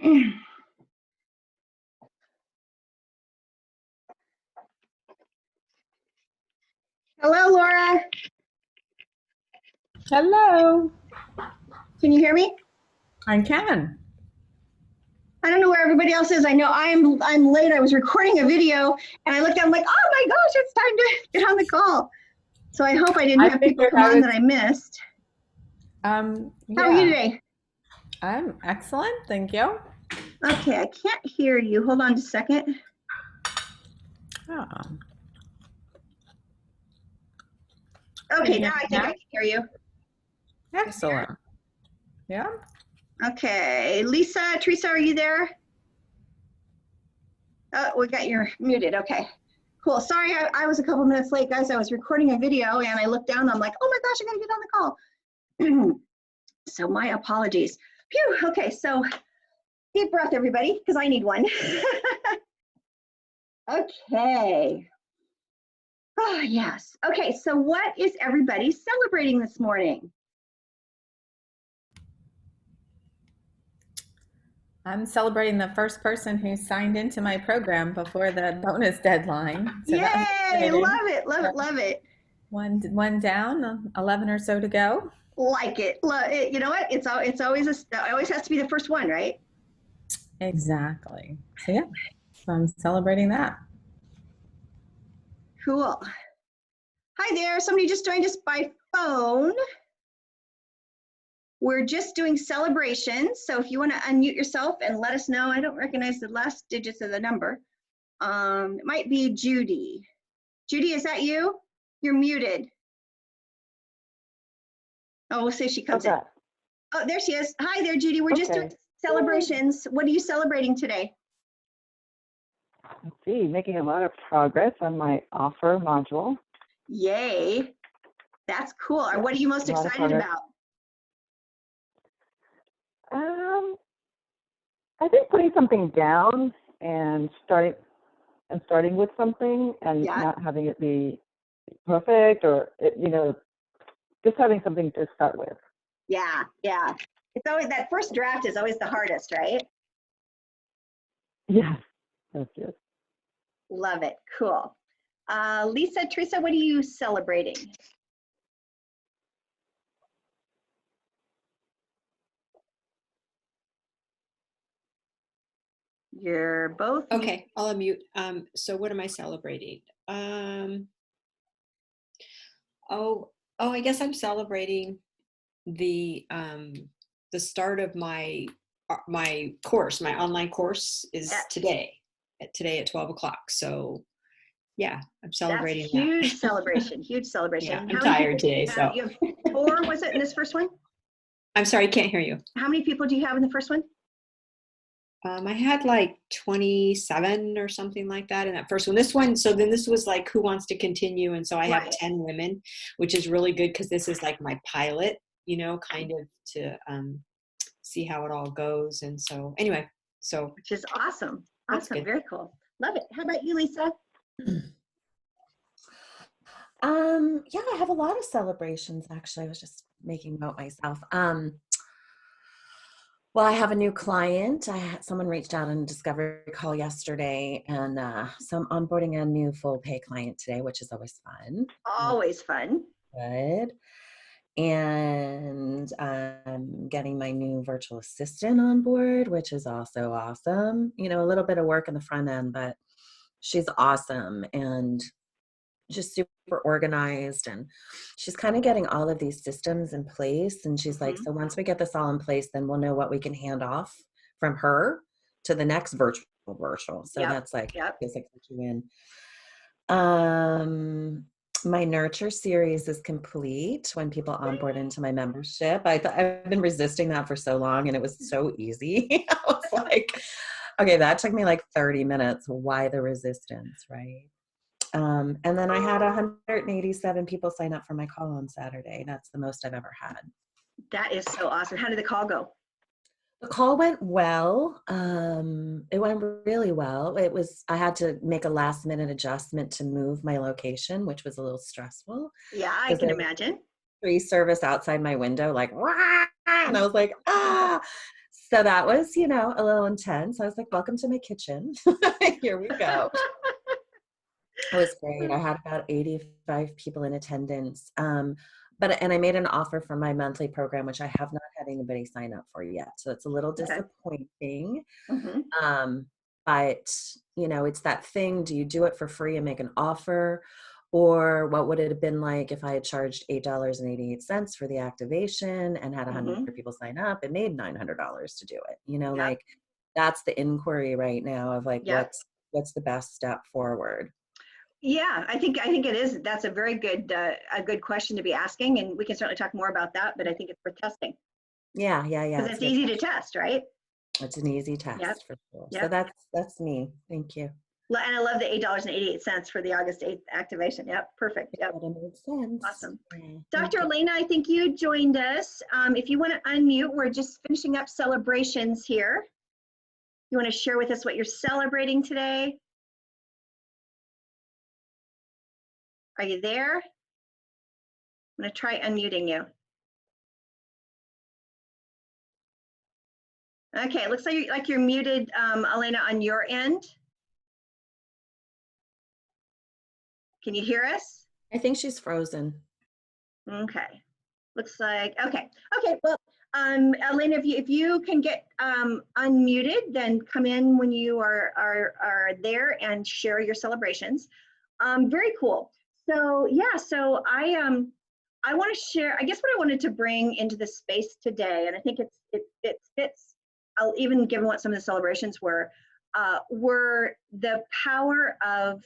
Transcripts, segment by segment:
Hello, Laura. Hello. Can you hear me? I can. I don't know where everybody else is. I know I'm late. I was recording a video and I looked down, I'm like, oh my gosh, it's time to get on the call. So I hope I didn't I have people figured come on that I missed. How are you yeah, today? I'm excellent. Thank you. Okay, I can't hear you. Hold on just a second. Oh, can Okay, you now hear I me think I now? can hear you. Excellent. Yeah. Okay, Lisa, Teresa, are you there? Oh, we got you muted. Okay, cool. Sorry, I was a couple minutes late, guys. I was recording a video and I looked down. I'm like, oh my gosh, I gotta get on the call. So my apologies. Phew, okay, so deep breath, everybody, because I need one. Okay. Oh, yes. Okay, so what is everybody celebrating this morning? I'm celebrating the first person who signed into my program before the bonus deadline. So that was Yay, exciting. love it, love So it, love it. one down, 11 or so to go. Like it. Love it. You know what? It's always it always has to be the first one, right? Exactly. So yeah, so I'm celebrating that. Cool. Hi there. Somebody just joined us by phone. We're just doing celebrations. So if you want to unmute yourself and let us know, I don't recognize the last digits of the number. It might be Judy. Judy, is that you? You're muted. Oh, we'll see if she comes in. Okay. Oh, there she is. Hi there, Judy. We're just doing Okay. celebrations. What are you celebrating today? Let's see, making a lot of progress on my offer module. Yay. That's cool. Yeah, What are you most a lot of excited progress. about? Um, I think putting something down and starting with something and Yeah, not having it be perfect or just having something to start with. yeah, yeah. It's always that first draft is always the hardest, right? Yes, that's it. Love it. Cool. Lisa, Teresa, what are you celebrating? You're both muted. Okay, I'll unmute. So what am I celebrating? Oh, I guess I'm celebrating the start of my course. My online course is That- today at 12 o'clock. So yeah, I'm That's a celebrating that. huge celebration, huge Yeah, celebration. I'm How many tired people do today, you have? so You have four, was it in this first one? I'm sorry, I can't hear you. How many people do you have in the first one? I had like 27 or something like that in that first one. This one, so then this was like Who Wants to Continue? And so I have Right. 10 women, which is really good because this is like my pilot, kind of to see how it all goes. And so anyway, so Which is awesome. that's Awesome. good. Very cool. Love it. How about you, Lisa? Yeah, I have a lot of celebrations actually. I was just making note myself. Well, I have a new client. Someone reached out on a discovery call yesterday, and so I'm onboarding a new full pay client today, which is always fun. Always fun. Good. And I'm getting my new virtual assistant on board, which is also awesome. You know, a little bit of work in the front end, but she's awesome and just super organized, and she's kind of getting all of these systems in place, and she's like, so once we get this all in place, then we'll know what we can hand off from her to the next virtual. So Yep. that's like Yep. basically you in. My nurture series is complete when people onboard into my membership. I've been resisting that for so long, and it was so easy. I was like, okay, that took me like 30 minutes. Why the resistance, right? And then I had 187 people sign up for my call on Saturday. That's the most I've ever had. That is so awesome. How did the call go? The call went well. It went really well. I had to make a last minute adjustment to move my location, which was a little stressful. Yeah, I can imagine. Tree service outside my window, like, rah! And I was like, ah. So that was, you know, a little intense. I was like, welcome to my kitchen. Here we go. It was great. I had about 85 people in attendance. And I made an offer for my monthly program, which I have not had anybody sign up for yet. So it's a little Okay. disappointing. Mm-hmm. But, you know, it's that thing. Do you do it for free and make an offer? Or what would it have been like if I had charged $8.88 for the activation and had 100 Mm-hmm. people sign up and made $900 to do it? You know, Yep. like that's the inquiry right now of like, Yep. what's the best step forward? Yeah, I think it is. That's a very good question to be asking, and we can certainly talk more about that. But I think it's worth testing Yeah. because It's it's a good easy to question. test, right? It's an easy Yep. test for sure. So Yep. that's me. Thank you. And I love the $8.88 for the August 8th activation. Yep, perfect. Yep, That makes sense. awesome. Yeah, Dr. thank you. Elena, I think you joined us. If you want to unmute, we're just finishing up celebrations here. You want to share with us what you're celebrating today? Are you there? I'm going to try unmuting you. Okay, it looks like you're muted, Elena, on your end. Can you hear us? I think she's frozen. Okay, looks like, okay. Well, Elena, if you can get unmuted, then come in when you are there and share your celebrations. Very cool. So yeah, so I want to share, I guess what I wanted to bring into the space today, and I think it fits, even given what some of the celebrations were the power of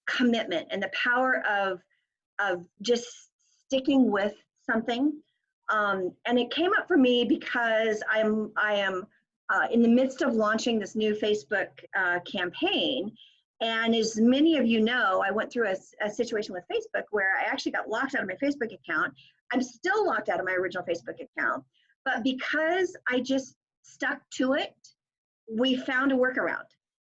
commitment and the power of just sticking with something. And it came up for me because I am in the midst of launching this new Facebook campaign. And as many of you know, I went through a situation with Facebook where I actually got locked out of my Facebook account. I'm still locked out of my original Facebook account, but because I just stuck to it, we found a workaround.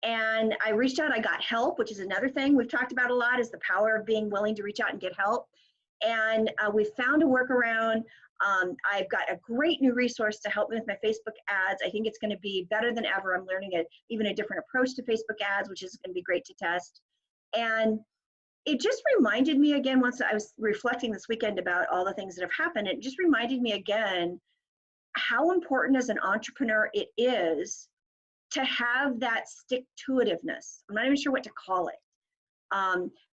And I reached out, I got help, which is another thing we've talked about a lot, is the power of being willing to reach out and get help. And we found a workaround. I've got a great new resource to help me with my Facebook ads. I think it's going to be better than ever. I'm learning even a different approach to Facebook ads, which is going to be great to test. And it just reminded me again, once I was reflecting this weekend about all the things that have happened, it just reminded me again how important as an entrepreneur it is to have that stick-to-itiveness. I'm not even sure what to call it.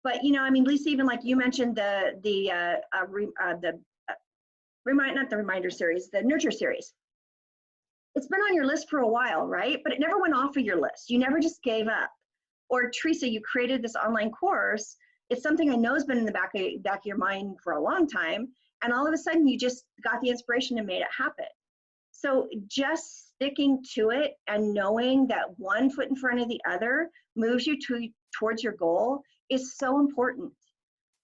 But you know, I mean, Lisa, even like you mentioned not the reminder series, the nurture series. It's been on your list for a while, right? But it never went off of your list. You never just gave up. Or Teresa, you created this online course. It's something I know has been in the back of your mind for a long time. And all of a sudden you just got the inspiration and made it happen. So just sticking to it and knowing that one foot in front of the other moves you towards your goal is so important.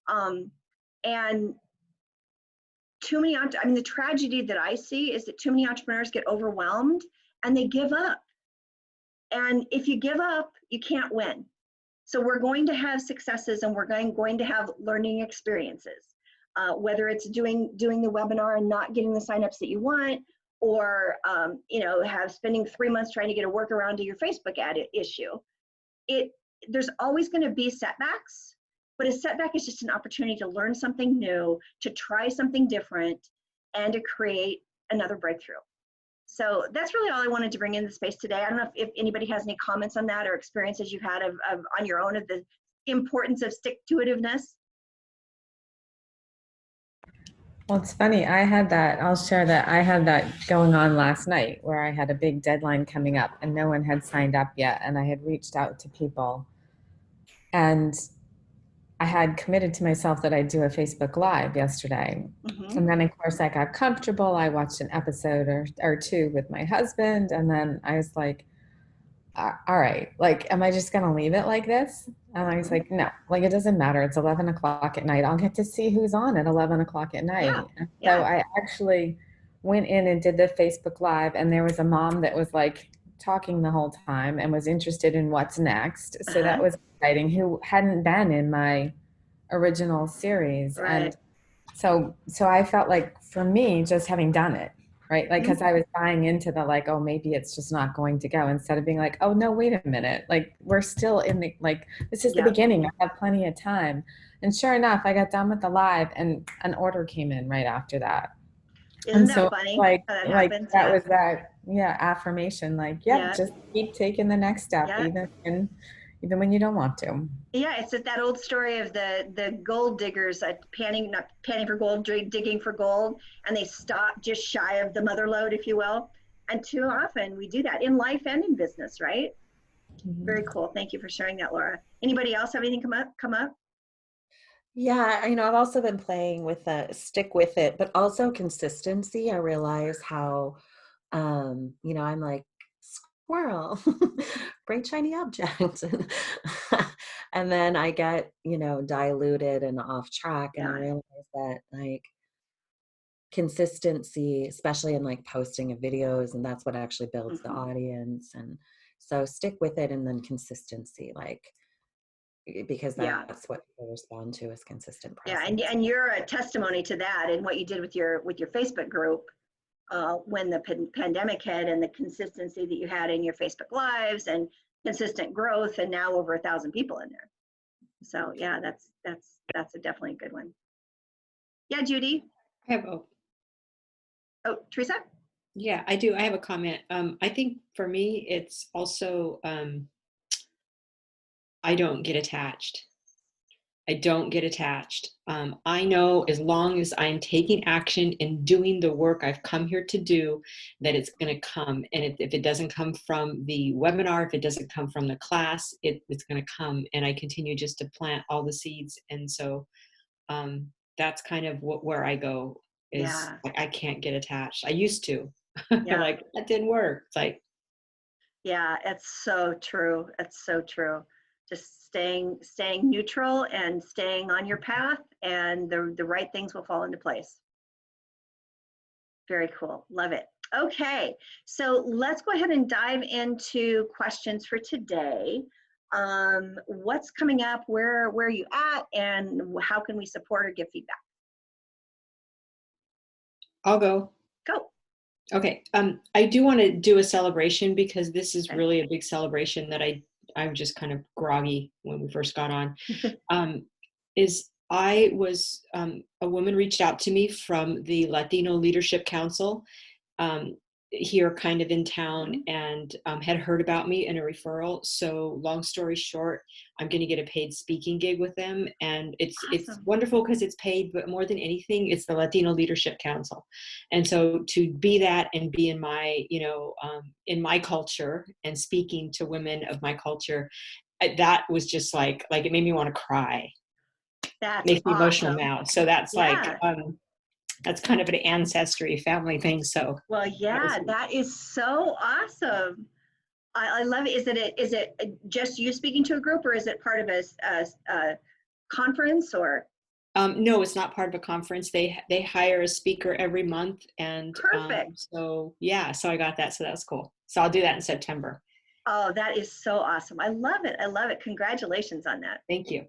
And too many, I mean, the tragedy that I see is that too many entrepreneurs get overwhelmed and they give up. And if you give up, you can't win. So we're going to have successes and we're going to have learning experiences, whether it's doing the webinar and not getting the signups that you want, or you know, spending 3 months trying to get a workaround to your Facebook ad issue. There's always going to be setbacks, but a setback is just an opportunity to learn something new, to try something different, and to create another breakthrough. So that's really all I wanted to bring in the space today. I don't know if anybody has any comments on that or experiences you've had of on your own of the importance of stick-to-itiveness. Well, it's funny. I'll share that. I had that going on last night where I had a big deadline coming up and no one had signed up yet. And I had reached out to people and I had committed to myself that I'd do a Facebook Live yesterday. Mm-hmm. And then, of course, I got comfortable. I watched an episode or two with my husband. And then I was like, all right, like, am I just going to leave it like this? And I was like, no, like, it doesn't matter. It's 11 o'clock at night. I'll get to see who's on at 11 o'clock at night. Yeah. So I actually went in and did the Facebook Live, and there was a mom that was like talking the whole time and was interested in what's next. So that was exciting, who hadn't been in my original series. Right. And so I felt like, for me, just having done it, right? Like, because I was buying into the like, oh, maybe it's just not going to go, instead of being like, oh no, wait a minute, like we're still in the like this is the Yep. beginning. I have plenty of time. And sure enough, I got done with the live, and an order came in right after that. Isn't And that so funny like how that like happens? that Yeah. was that affirmation, like, yep, Yeah. just keep taking the next step, Yeah. even when you don't want to. Yeah, it's that old story of the gold diggers not panning for gold, digging for gold, and they stop just shy of the mother lode, if you will. And too often we do that in life and in business, right? Very cool. Thank you for sharing that, Laura. Anybody else have anything come up? Yeah, I've also been playing with stick with it, but also consistency. I realize how, I'm like, squirrel, bright shiny object. And then I get, diluted and off track. And I Yeah. realize that like consistency, especially in like posting of videos, and that's what actually builds the audience. And so stick with it, and then consistency, like, because Yeah. that's what people respond to, is consistent Yeah, presence. and you're a testimony to that, and what you did with your Facebook group when the pandemic hit, and the consistency that you had in your Facebook lives and consistent growth, and now over 1,000 people in there. So yeah, that's a definitely a good one. Yeah, Judy. I have a Oh, Teresa. Yeah, I do. I have a comment. I think for me, it's also I don't get attached. I don't get attached. I know as long as I'm taking action and doing the work I've come here to do, that it's going to come. And if it doesn't come from the webinar, if it doesn't come from the class, it's going to come. And I continue just to plant all the seeds. And so that's kind of where I go, is Yeah. like, I can't get attached. I used to. Yeah. Like, that didn't work. It's like, Yeah, it's so true. It's so true. Just staying neutral and staying on your path, and the right things will fall into place. Very cool. Love it. Okay, so let's go ahead and dive into questions for today. What's coming up? Where are you at? And how can we support or give feedback? I'll go. Go. Okay. I do want to do a celebration, because this is Okay. really a big celebration that I'm just kind of groggy when we first got on. Is I was a woman reached out to me from the Latino Leadership Council here kind of in town, and had heard about me in a referral. So long story short, I'm going to get a paid speaking gig with them, and it's wonderful because it's paid, but more than anything, it's the Latino Leadership Council. And so to be that and be in my, in my culture and speaking to women of my culture, that was just like it made me want to cry. That's Makes me emotional awesome. now. So that's Yeah. that's kind of an ancestry family thing. So Well, yeah, that is so awesome. I love it. Is it just you speaking to a group, or is it part of a conference, or? No, it's not part of a conference. They hire a speaker every month, and Perfect. so I got that. So that's cool. So I'll do that in September. Oh, that is so awesome. I love it. I love it. Congratulations on that. Thank you.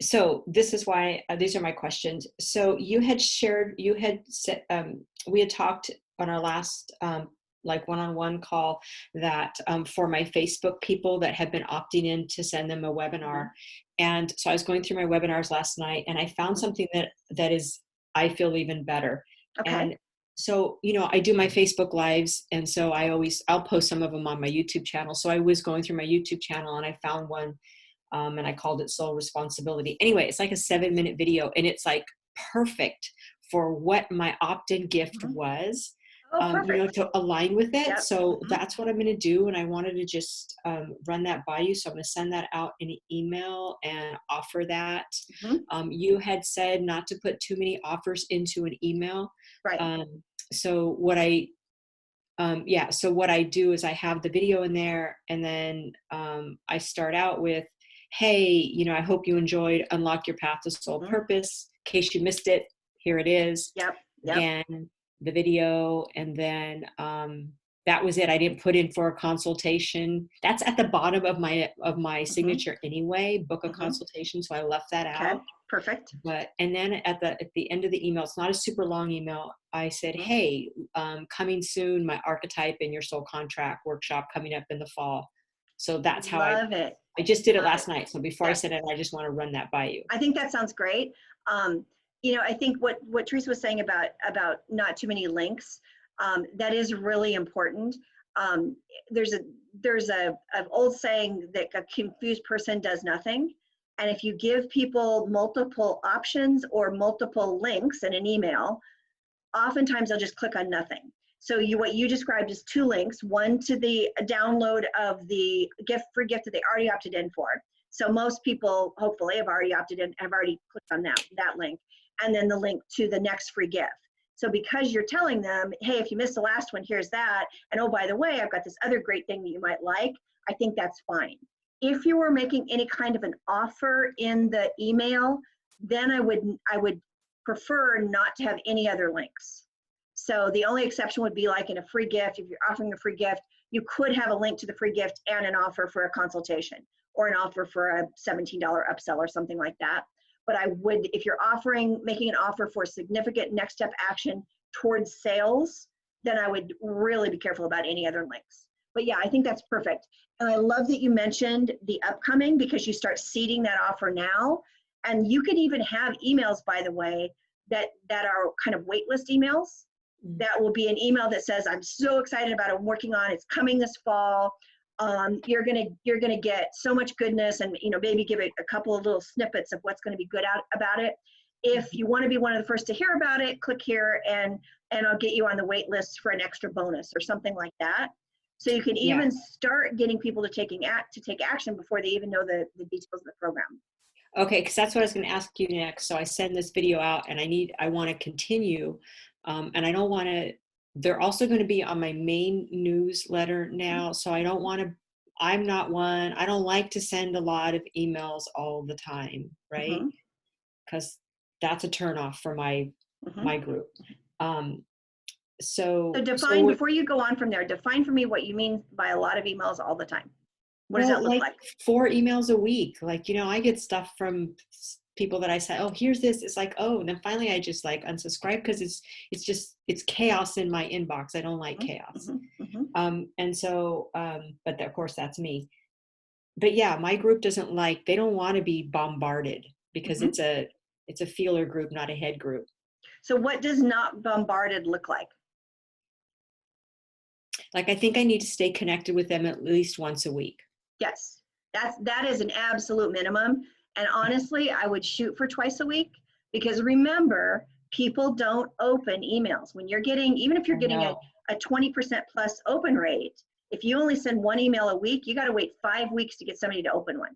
So this is why these are my questions. So you had said, we had talked on our last like one-on-one call that for my Facebook people that had been opting in to send them a webinar. And so I was going through my webinars last night, and I found something that is, I feel, even better. Okay. And so, I do my Facebook lives, and so I'll post some of them on my YouTube channel. So I was going through my YouTube channel, and I found one, and I called it Soul Responsibility. Anyway, it's like a 7-minute video, and it's like perfect for what my opt-in gift was. To align with it. Yep. So that's what I'm going to do. And I wanted to just run that by you. So I'm going to send that out in an email and offer that. You had said not to put too many offers into an email. Right. So what I do is I have the video in there, and then I start out with, hey, I hope you enjoyed Unlock Your Path to Soul Purpose. In case you missed it, here it is. Yep. Again, the video, and then that was it. I didn't put in for a consultation. That's at the bottom of my signature anyway, book a consultation. So I left that out. Perfect. But, and then at the end of the email, it's not a super long email. I said, hey, coming soon, my archetype and your soul contract workshop coming up in the fall. So that's how Love it. I just did it Love last it. night. So before I Yes. send it, I just want to run that by you. I think that sounds great. I think what Teresa was saying about not too many links, that is really important. There's an old saying that a confused person does nothing. And if you give people multiple options or multiple links in an email, oftentimes they'll just click on nothing. So what you described is 2 links, one to the download of the free gift that they already opted in for. So most people hopefully have already opted in, have already clicked on that link, and then the link to the next free gift. So because you're telling them, hey, if you missed the last one, here's that. And oh, by the way, I've got this other great thing that you might like. I think that's fine. If you were making any kind of an offer in the email, then I would prefer not to have any other links. So the only exception would be like in a free gift. If you're offering a free gift, you could have a link to the free gift and an offer for a consultation or an offer for a $17 upsell or something like that. But I would, if you're making an offer for a significant next step action towards sales, then I would really be careful about any other links. But yeah, I think that's perfect. And I love that you mentioned the upcoming, because you start seeding that offer now. And you can even have emails, by the way, that are kind of waitlist emails. That will be an email that says, I'm so excited about it, I'm working on it, it's coming this fall. You're gonna get so much goodness, and maybe give it a couple of little snippets of what's gonna be good about it. If you want to be one of the first to hear about it, click here and I'll get you on the wait list for an extra bonus or something like that. So you can even start getting people to take action before they even know the details of the program. Okay, because that's what I was going to ask you next. So I send this video out, and I want to continue, and I don't want to. They're also going to be on my main newsletter now, so I don't want to. I'm not one. I don't like to send a lot of emails all the time, right? Because that's a turnoff for my group. So define, before you go on from there, define for me what you mean by a lot of emails all the time. What does that look like? 4 emails a week. Like, I get stuff from people that I say, oh, here's this. It's like, oh, and then finally I just like unsubscribe because it's chaos in my inbox. I don't like chaos. And so, but of course that's me. But yeah, my group they don't want to be bombarded because it's a feeler group, not a head group. So what does not bombarded look like? Like, I think I need to stay connected with them at least once a week. Yes, that is an absolute minimum. And honestly, I would shoot for twice a week, because remember, people don't open emails. When you're getting, even if you're getting a 20% plus open rate, if you only send 1 email a week, you got to wait 5 weeks to get somebody to open one.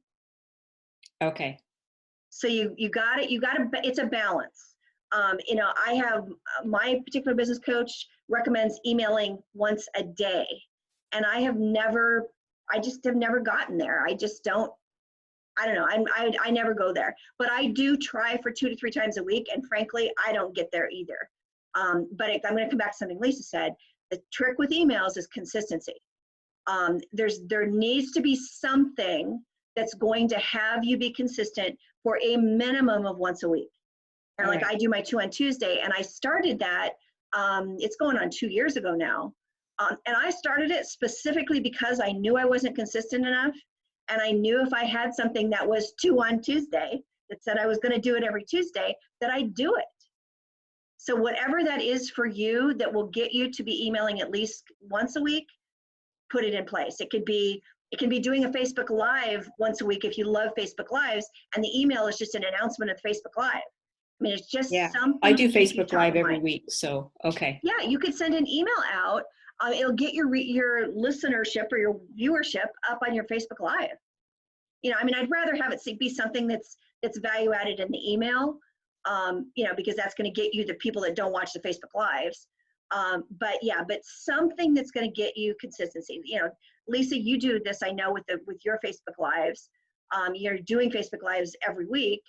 Okay. So you got it. It's a balance. I have my particular business coach recommends emailing once a day, and I just have never gotten there. I just don't. I don't know. I never go there, but I do try for 2 to 3 times a week, and frankly, I don't get there either. But I'm going to come back to something Lisa said. The trick with emails is consistency. There needs to be something that's going to have you be consistent for a minimum of once a week. And like I do my 2 on Tuesday, and I started that, it's going on 2 years ago now. And I started it specifically because I knew I wasn't consistent enough. And I knew if I had something that was 2 on Tuesday that said I was going to do it every Tuesday, that I'd do it. So whatever that is for you that will get you to be emailing at least once a week, put it in place. It can be doing a Facebook Live once a week if you love Facebook Lives, and the email is just an announcement of Facebook Live. I mean, it's just something. I do Facebook Live every week, so okay. Yeah, you could send an email out. It'll get your listenership or your viewership up on your Facebook Live. I mean, I'd rather have it be something that's value added in the email, because that's going to get you the people that don't watch the Facebook Lives. But something that's going to get you consistency. Lisa, you do this, I know, with your Facebook Lives. You're doing Facebook Lives every week.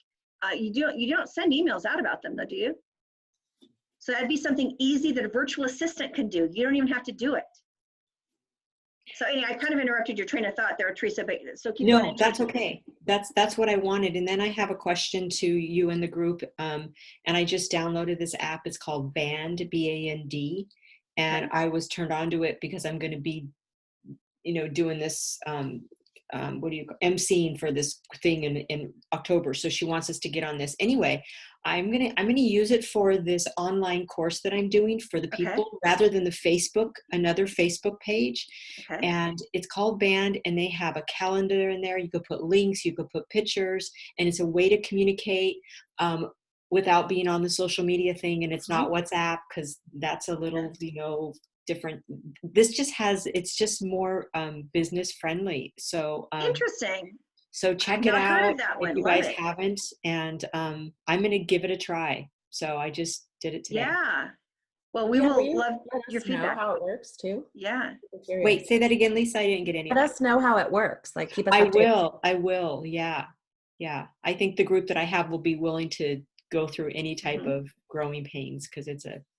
You don't send emails out about them, though, do you? So that'd be something easy that a virtual assistant can do. You don't even have to do it. So anyway, I kind of interrupted your train of thought there, Teresa, but so keep No, going. that's okay. That's what I wanted. And then I have a question to you and the group. And I just downloaded this app. It's called Band, B-A-N-D. And Okay. I was turned on to it because I'm going to be, doing this, emceeing for this thing in October. So she wants us to get on this. Anyway, I'm gonna use it for this online course that I'm doing for the Okay. people rather than another Facebook page. Okay. And it's called Band, and they have a calendar in there. You could put links, you could put pictures, and it's a way to communicate without being on the social media thing. And it's not WhatsApp, because that's a little, different. It's just more business friendly. So Interesting. so check it Not heard out of that if one. you Love guys it. haven't. And I'm going to give it a try. So I just did it today. Yeah. Well, we Yeah, will will you love let your us know feedback. how it works too? Yeah. I'm curious. Wait, say that again, Lisa. I didn't get any of Let that. us know how it works. Like keep us I updated. will. Yeah. I think the group that I have will be willing to go through any type of growing pains, because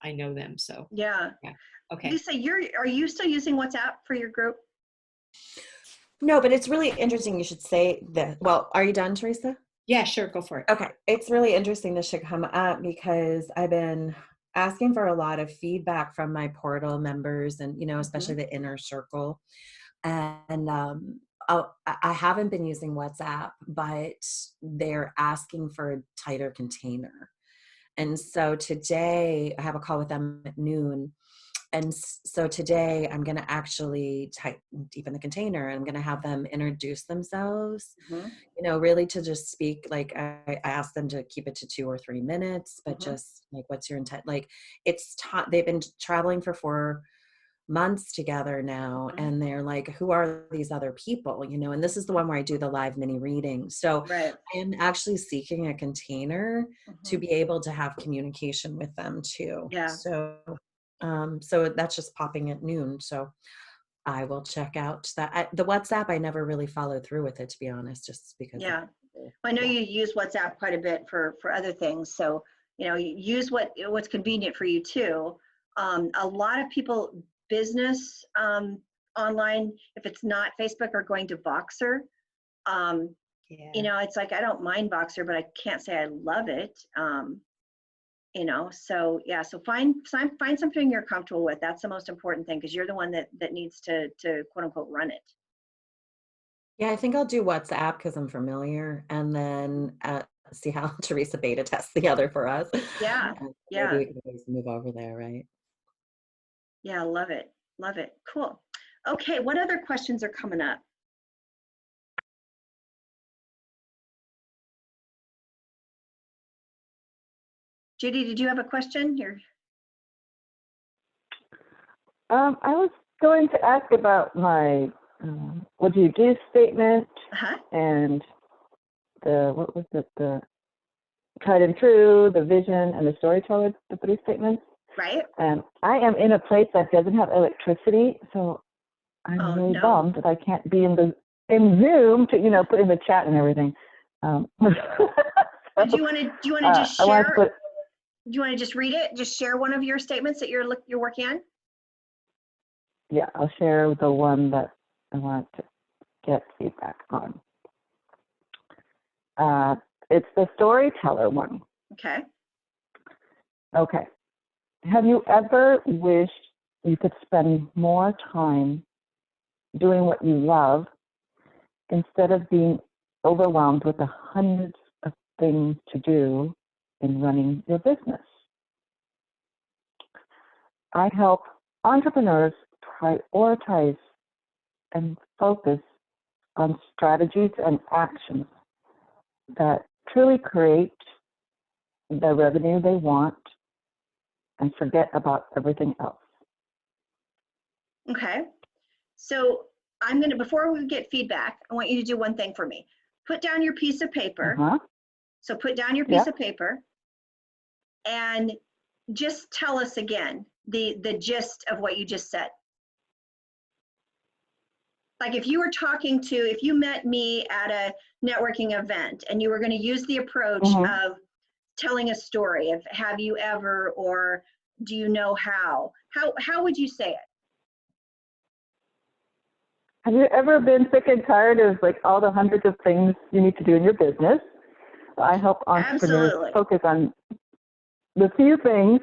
I know them. So Yeah. okay. Lisa, are you still using WhatsApp for your group? No, but it's really interesting. You should say that. Well, are you done, Teresa? Yeah, sure. Go for it. Okay. It's really interesting this should come up because I've been asking for a lot of feedback from my portal members and, especially the inner circle. And I haven't been using WhatsApp, but they're asking for a tighter container. And so today I have a call with them at noon. And so today I'm going to actually type deep in the container and I'm going to have them introduce themselves, really to just speak. Like I asked them to keep it to 2 or 3 minutes, but just like, what's your intent? Like they've been traveling for 4 months together now. And they're like, who are these other people? And this is the one where I do the live mini reading. So Right. I am actually seeking a container to be able to have communication with them too. Yeah. So that's just popping at noon. So I will check out that. The WhatsApp, I never really followed through with it, to be honest, just because. Yeah. I know you use WhatsApp quite a bit for other things. So, you use what's convenient for you too. A lot of people business online, if it's not Facebook, are going to Voxer. It's like, I don't mind Voxer, but I can't say I love it. So yeah, so find something you're comfortable with. That's the most important thing, because you're the one that needs to quote unquote run it. Yeah, I think I'll do WhatsApp because I'm familiar, and then see how Teresa beta tests the other for us. Yeah. Maybe we can always move over there, right? Yeah, love it. Cool. Okay, what other questions are coming up? Judy, did you have a question here? I was going to ask about my what do you do statement and the tried and true, the vision, and the storyteller, the 3 statements. Right. And I am in a place that doesn't have electricity, so I'm really bummed that I can't be in Zoom to put in the chat and everything. So, do you want to just share? Do you want to just read it? Just share one of your statements that you're working on. Yeah, I'll share the one that I want to get feedback on. It's the storyteller one. Okay. Okay. Have you ever wished you could spend more time doing what you love instead of being overwhelmed with the hundreds of things to do in running your business? I help entrepreneurs prioritize and focus on strategies and actions that truly create the revenue they want and forget about everything else. Okay. So before we get feedback, I want you to do one thing for me. Put down your piece of paper. So put down your piece of paper and just tell us again the gist of what you just said. Like if you met me at a networking event and you were going to use the approach of telling a story of have you ever, or do you know how would you say it? Have you ever been sick and tired of like all the hundreds of things you need to do in your business? I help entrepreneurs Absolutely. focus on the few things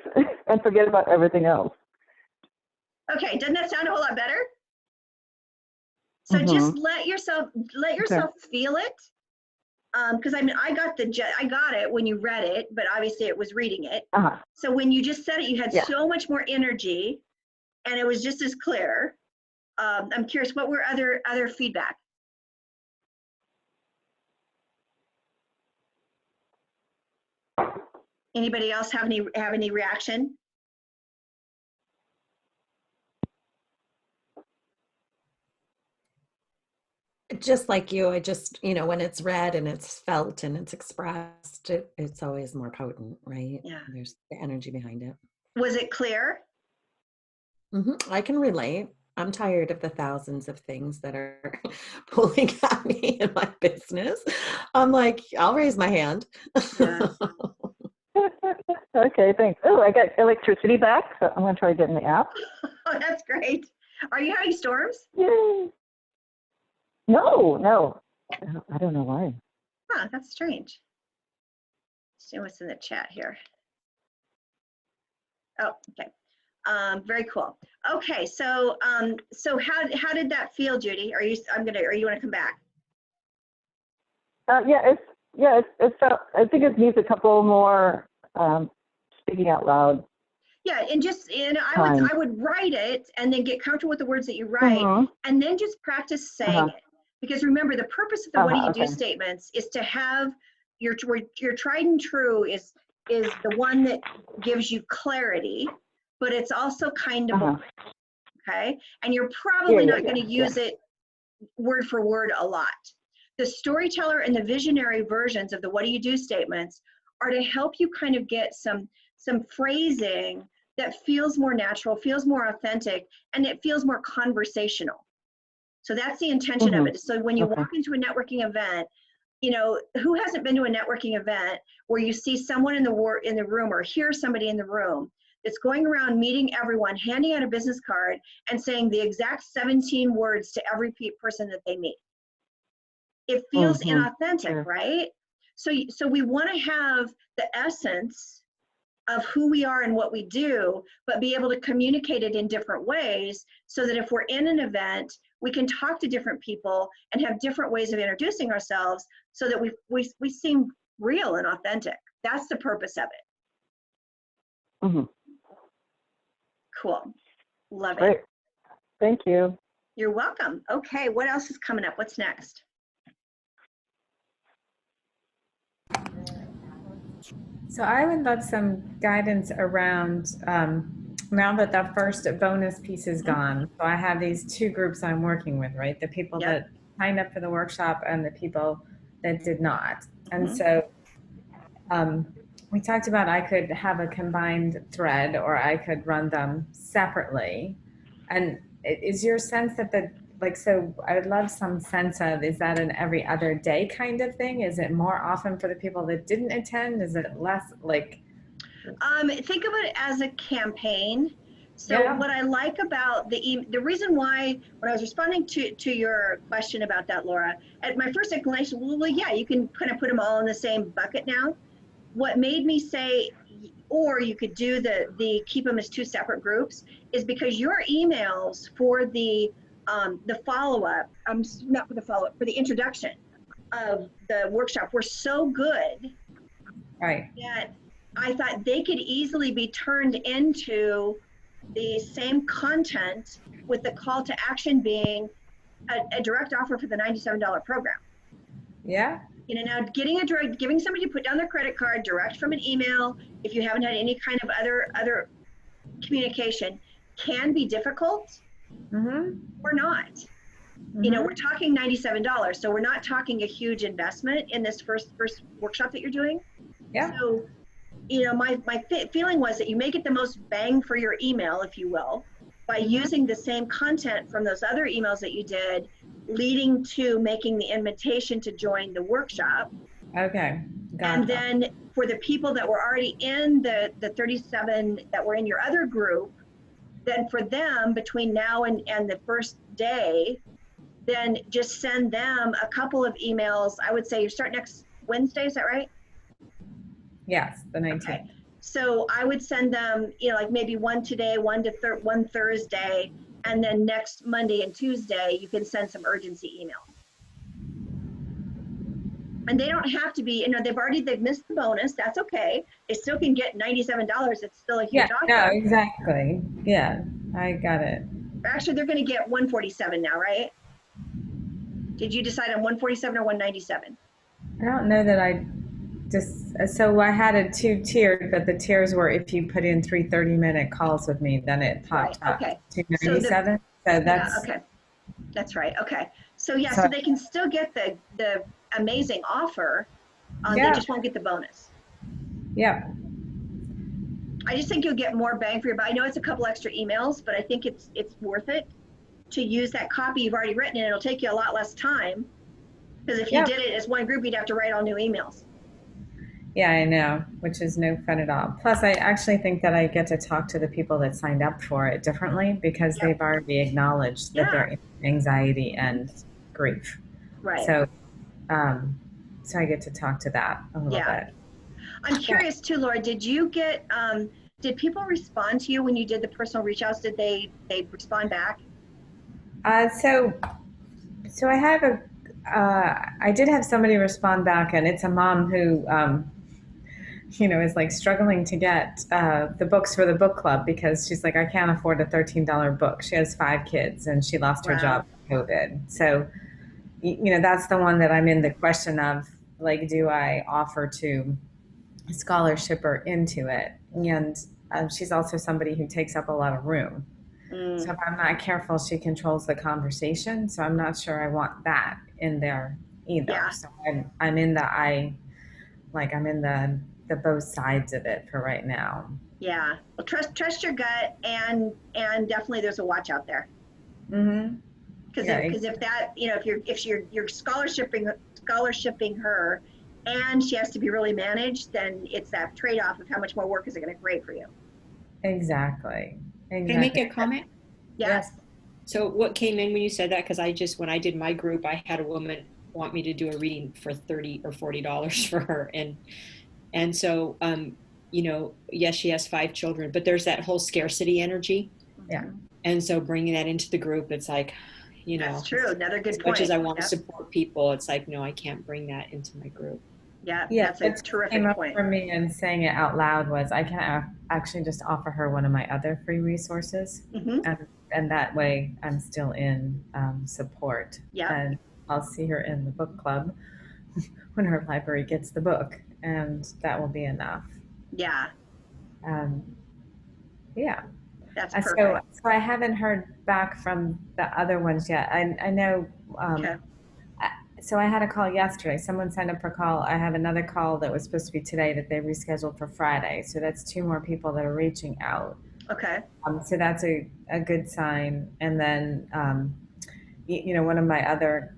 and forget about everything else. Okay, doesn't that sound a whole lot better? So Mhm. just let yourself feel it. Because I mean, I got it when you read it, but obviously it was reading it. Uh-huh. So when you just said it, you had Yeah. so much more energy, and it was just as clear. I'm curious, what were other feedback? Anybody else have any reaction? Just like you, I just, when it's read and it's felt and it's expressed, it's always more potent, right? Yeah. There's the energy behind it. Was it clear? I can relate. I'm tired of the thousands of things that are pulling at me in my business. I'm like, I'll raise my hand. Yeah. Okay, thanks. Oh, I got electricity back, so I'm going to try getting the app. Oh, that's great. Are you having storms? Yay. No. I don't know why. Huh, that's strange. See what's in the chat here. Oh, okay. Very cool. Okay, so how did that feel, Judy? Are you want to come back? It felt, I think it needs a couple more speaking out loud. Yeah, and Time. I would write it and then get comfortable with the words that you write, Mhm. and then just practice saying it. Because remember, the purpose of the what do you do Okay. statements is to have your tried and true is the one that gives you clarity, but it's also kind of boring, okay? And you're probably not going to use it word for word a lot. The storyteller and the visionary versions of the what do you do statements are to help you kind of get some phrasing that feels more natural, feels more authentic, and it feels more conversational. So that's the intention of it. So when you walk into a networking event, who hasn't been to a networking event where you see someone in the room or hear somebody in the room that's going around meeting everyone, handing out a business card and saying the exact 17 words to every person that they meet. It feels inauthentic, right? So we want to have the essence of who we are and what we do, but be able to communicate it in different ways so that if we're in an event, we can talk to different people and have different ways of introducing ourselves so that we seem real and authentic. That's the purpose of it. Cool. Love it. Great. Thank you. You're welcome. Okay, what else is coming up? What's next? So I would love some guidance around now that the first bonus piece is gone. So I have these two groups I'm working with, right? The people that signed up for the workshop and the people that did not. And so we talked about I could have a combined thread or I could run them separately. And is your sense that so I would love some sense of, is that an every other day kind of thing? Is it more often for the people that didn't attend? Is it less like? Think of it as a campaign. So what I like about the reason why, when I was responding to your question about that, Laura, at my first explanation, well, yeah, you can kind of put them all in the same bucket now. What made me say, or you could do the keep them as two separate groups, is because your emails for the follow-up, not for the follow-up, for the introduction of the workshop were so good, right, that I thought they could easily be turned into the same content with the call to action being a direct offer for the $97 program. Yeah. Now giving somebody to put down their credit card direct from an email, if you haven't had any kind of other communication, can be difficult or not. We're talking $97, so we're not talking a huge investment in this first workshop that you're doing. Yeah. So, my feeling was that you make it the most bang for your email, if you will, by using the same content from those other emails that you did, leading to making the invitation to join the workshop. Okay. Gotcha. And then for the people that were already in the 37 that were in your other group, then for them between now and the first day, then just send them a couple of emails. I would say you start next Wednesday, is that right? Yes, the 19th. Okay. So I would send them, like maybe one today, one Thursday, and then next Monday and Tuesday, you can send some urgency emails. And they don't have to be, they've missed the bonus. That's okay. They still can get $97. It's still a huge Yeah, offer. no, exactly. Yeah, I got it. Actually, they're going to get 147 now, right? Did you decide on 147 or 197? I don't know that I so I had it 2-tiered, but the tiers were if you put in 3 30-minute calls with me, then it popped Right, up okay. to 97. So that's yeah, okay. That's right. Okay. So yeah, so they can still get the amazing offer. They just won't get the bonus. Yeah. I just think you'll get more bang for your buck. I know it's a couple extra emails, but I think it's worth it to use that copy you've already written, and it'll take you a lot less time. Because if you did it as one group, you'd have to write all new emails. Yeah, I know, which is no fun at all. Plus, I actually think that I get to talk to the people that signed up for it differently because they've already acknowledged that they're in anxiety and grief. Right. So, so I get to talk to that a little bit. I'm curious too, Laura, did you get, did people respond to you when you did the personal reach outs? Did they respond back? So I have I did have somebody respond back, and it's a mom who, is like struggling to get the books for the book club because she's like, I can't afford a $13 book. She has 5 kids and she lost her job for COVID. So, that's the one that I'm in the question of, like, do I offer to scholarship her into it? And she's also somebody who takes up a lot of room. So if I'm not careful, she controls the conversation. So I'm not sure I want that in there either. Yeah. So I'm in the both sides of it for right now. Yeah. Well, trust your gut, and definitely there's a watch out there. Mm-hmm. Because if that, if you're scholarshiping her, and she has to be really managed, then it's that trade-off of how much more work is it going to create for you. Exactly. Can I make a comment? Yes. So what came in when you said that? Because when I did my group, I had a woman want me to do a reading for $30 or $40 for her, and so yes, she has 5 children, but there's that whole scarcity energy. Yeah. And so bringing that into the group, it's like, that's true. Another good as point. much as I want to support people, it's like, no, I can't bring that into my group. Yeah, that's a terrific point. For me, and saying it out loud was, I can actually just offer her one of my other free resources, and that way I'm still in support. Yeah, and I'll see her in the book club when her library gets the book, and that will be enough. Yeah. Yeah. That's perfect. So I haven't heard back from the other ones yet. I know. So I had a call yesterday. Someone signed up for a call. I have another call that was supposed to be today that they rescheduled for Friday. So that's 2 more people that are reaching out. Okay. So that's a good sign. And then, one of my other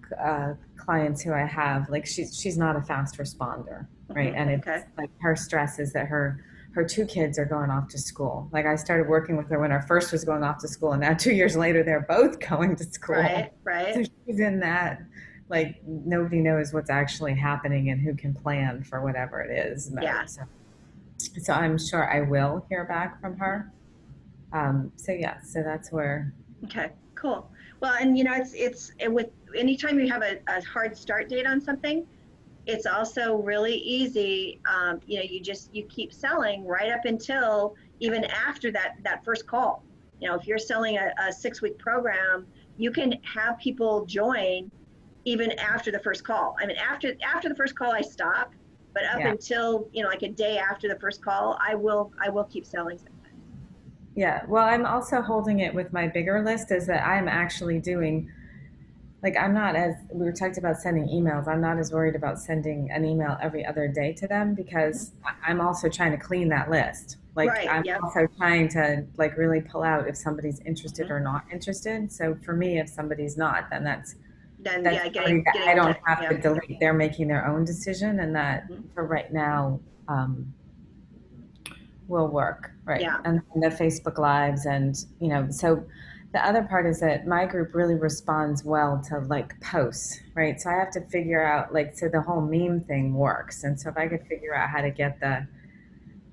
clients who I have, like she's not a fast responder, right? And it's like her stress is that her 2 kids are going off to school. Like I started working with her when her first was going off to school, and now 2 years later they're both going to school. Right. So she's in that. Like nobody knows what's actually happening and who can plan for whatever it is. Yeah. So I'm sure I will hear back from her. So that's where. Okay, cool. Well, and it's with anytime you have a hard start date on something, it's also really easy. You keep selling right up until even after that first call. If you're selling a 6-week program, you can have people join even after the first call. I mean, after the first call, I stop, but up until, like a day after the first call, I will keep selling sometimes. Yeah. Well, I'm also holding it with my bigger list is that I'm actually doing, like, I'm not as, we were talking about sending emails. I'm not as worried about sending an email every other day to them because I'm also trying to clean that list. Like I'm also trying to like really pull out if somebody's interested or not interested. So for me, if somebody's not, then I don't have to delete. They're making their own decision, and that for right now will work, right? Yeah. And the Facebook Lives, and so the other part is that my group really responds well to like posts, right? So I have to figure out like, so the whole meme thing works. And so if I could figure out how to get the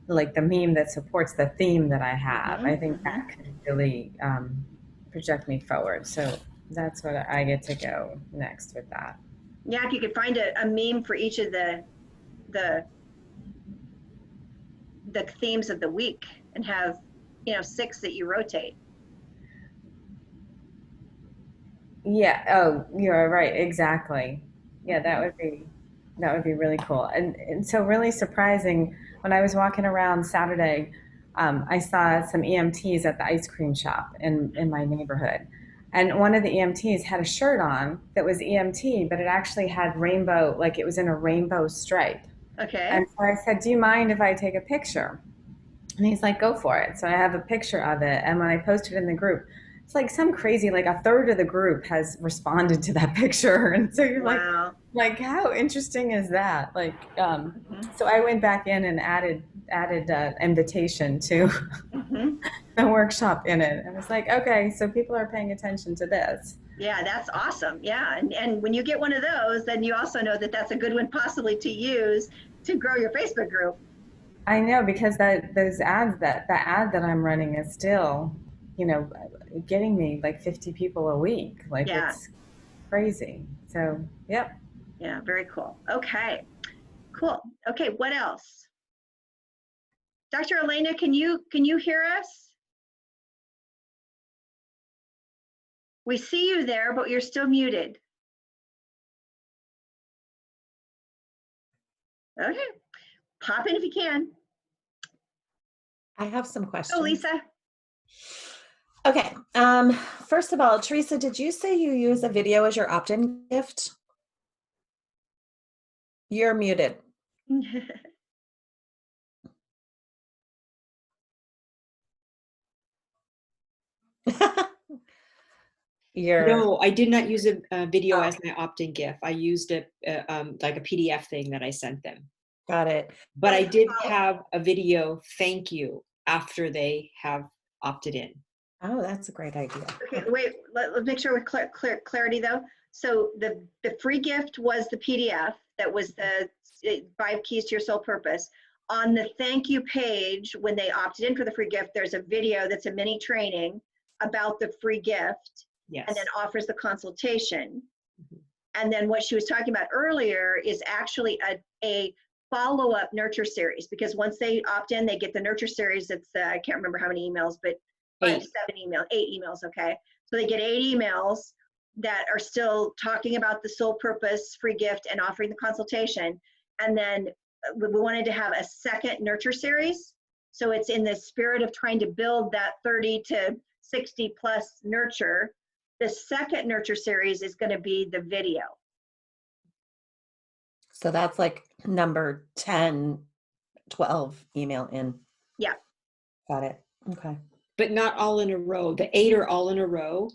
meme that supports the theme that I have, I think that could really project me forward. So that's what I get to go next with that. Yeah, if you could find a meme for each of the themes of the week and have, 6 that you rotate. Yeah. Oh, you're right. Exactly. Yeah, that would be really cool. And so really surprising when I was walking around Saturday, I saw some EMTs at the ice cream shop in my neighborhood. And one of the EMTs had a shirt on that was EMT, but it actually had rainbow, like it was in a rainbow stripe. Okay. And so I said, "Do you mind if I take a picture?" And he's like, "Go for it." So I have a picture of it. And when I posted it in the group, it's like some crazy, like a third of the group has responded to that picture. And so you're Wow. like, how interesting is that? Like, so I went back in and added invitation to the workshop in it. And it's like, okay, so people are paying attention to this. Yeah, that's awesome. Yeah, and when you get one of those, then you also know that that's a good one possibly to use to grow your Facebook group. I know, because those ads, that ad that I'm running is still, getting me like 50 people a week. Like, Yeah. it's crazy. So, yep. Yeah, very cool. Okay, cool. Okay, what else? Dr. Elena, can you hear us? We see you there, but you're still muted. Okay, pop in if you can. I have some questions. Oh, Lisa. Okay. First of all, Teresa, did you say you use a video as your opt-in gift? You're muted. No, I did not use a video as my opt-in gift. I used like a PDF thing that I sent them. Got it. But I did have a video thank you after they have opted in. Oh, that's a great idea. Okay, wait, let's make sure with clarity though. So the free gift was the PDF that was the 5 keys to your soul purpose. On the thank you page, when they opted in for the free gift, there's a video that's a mini training about the free gift. Yes. And then offers the consultation. And then what she was talking about earlier is actually a follow-up nurture series, because once they opt in, they get the nurture series. It's I can't remember how many emails, but 8 emails. Okay, so they get 8 emails that are still talking about the soul purpose free gift and offering the consultation. And then we wanted to have a second nurture series, so it's in the spirit of trying to build that 30 to 60 plus nurture. The second nurture series is going to be the video. So that's like number 10, 12 email in. Yeah. Got it. Okay. But not all in a row. The 8 are all in a row.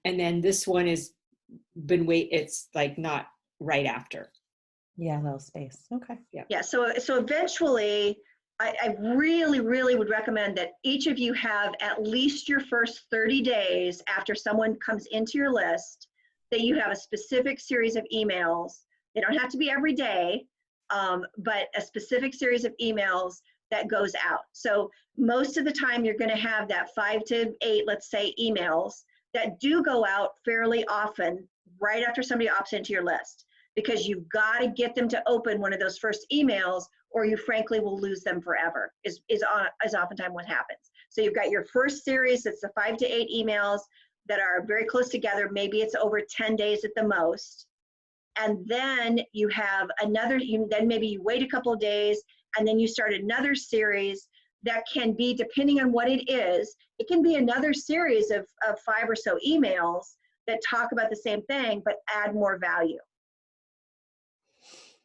And then this one is it's like not right after. Yeah, little space. Okay. Yeah. So eventually, I really, really would recommend that each of you have at least your first 30 days after someone comes into your list, that you have a specific series of emails. They don't have to be every day, but a specific series of emails that goes out. So most of the time you're going to have that 5 to 8, let's say, emails that do go out fairly often right after somebody opts into your list, because you've got to get them to open one of those first emails, or you frankly will lose them forever, is oftentimes what happens. So you've got your first series, it's the 5 to 8 emails that are very close together. Maybe it's over 10 days at the most. And then you have then maybe you wait a couple of days, and then you start another series that can be, depending on what it is, it can be another series of 5 or so emails that talk about the same thing, but add more value.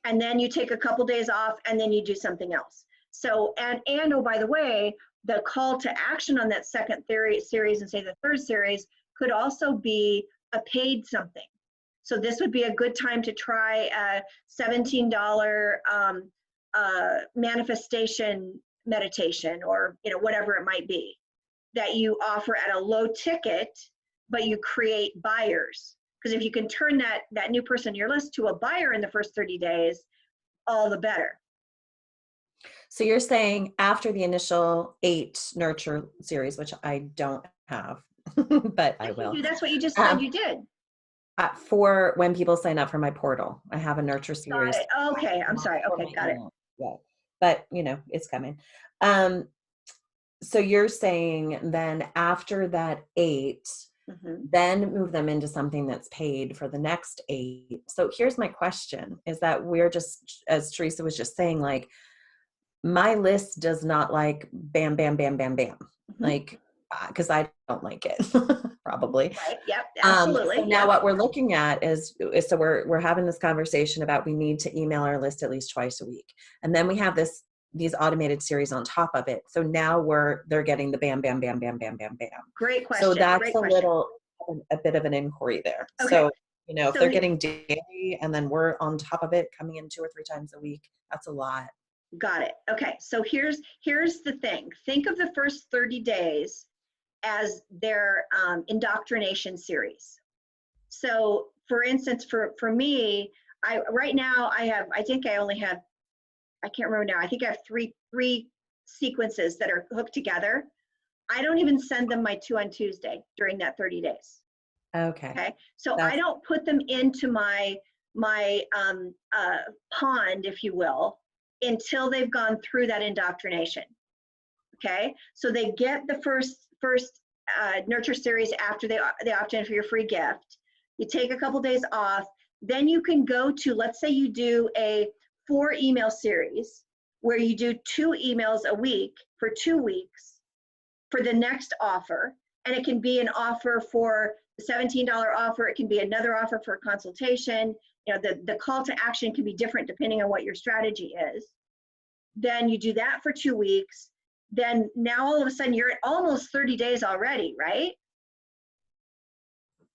And then you take a couple days off, and then you do something else. So, and oh, by the way, the call to action on that second series and say the third series could also be a paid something. So this would be a good time to try a $17 manifestation meditation, or whatever it might be, that you offer at a low ticket, but you create buyers. Because if you can turn that new person on your list to a buyer in the first 30 days, all the better. So you're saying after the initial 8 nurture series, which I don't have, but I will. That's what you just said you did. For when people sign up for my portal, I have a nurture series. Got it. Okay, I'm sorry. Okay, got it. Yeah, but it's coming. So you're saying then after that 8, then move them into something that's paid for the next 8. So here's my question: is that we're just, as Teresa was just saying, like, my list does not like bam, bam, bam, bam, bam, like, because I don't like it, probably. Right. Yep. Absolutely. So now what we're looking at is so we're having this conversation about we need to email our list at least twice a week, and then we have these automated series on top of it. So now they're getting the bam, bam, bam, bam, bam, bam, bam. Great question. So that's Great a question. a bit of an inquiry there. Okay. So if they're getting daily and then we're on top of it, coming in 2 or 3 times a week, that's a lot. Got it. Okay. So here's the thing. Think of the first 30 days as their indoctrination series. So for instance, for me, right now I think I only have, I can't remember now, I think I have three sequences that are hooked together. I don't even send them my 2 on Tuesday during that 30 days. Okay. So I don't put them into my pond, if you will, until they've gone through that indoctrination. Okay. So they get the first nurture series after they opt in for your free gift. You take a couple days off, then you can go to, let's say you do a 4 email series where you do 2 emails a week for 2 weeks for the next offer. And it can be an offer for the $17 offer. It can be another offer for a consultation. The call to action can be different depending on what your strategy is. Then you do that for 2 weeks. Then now all of a sudden you're at almost 30 days already, right?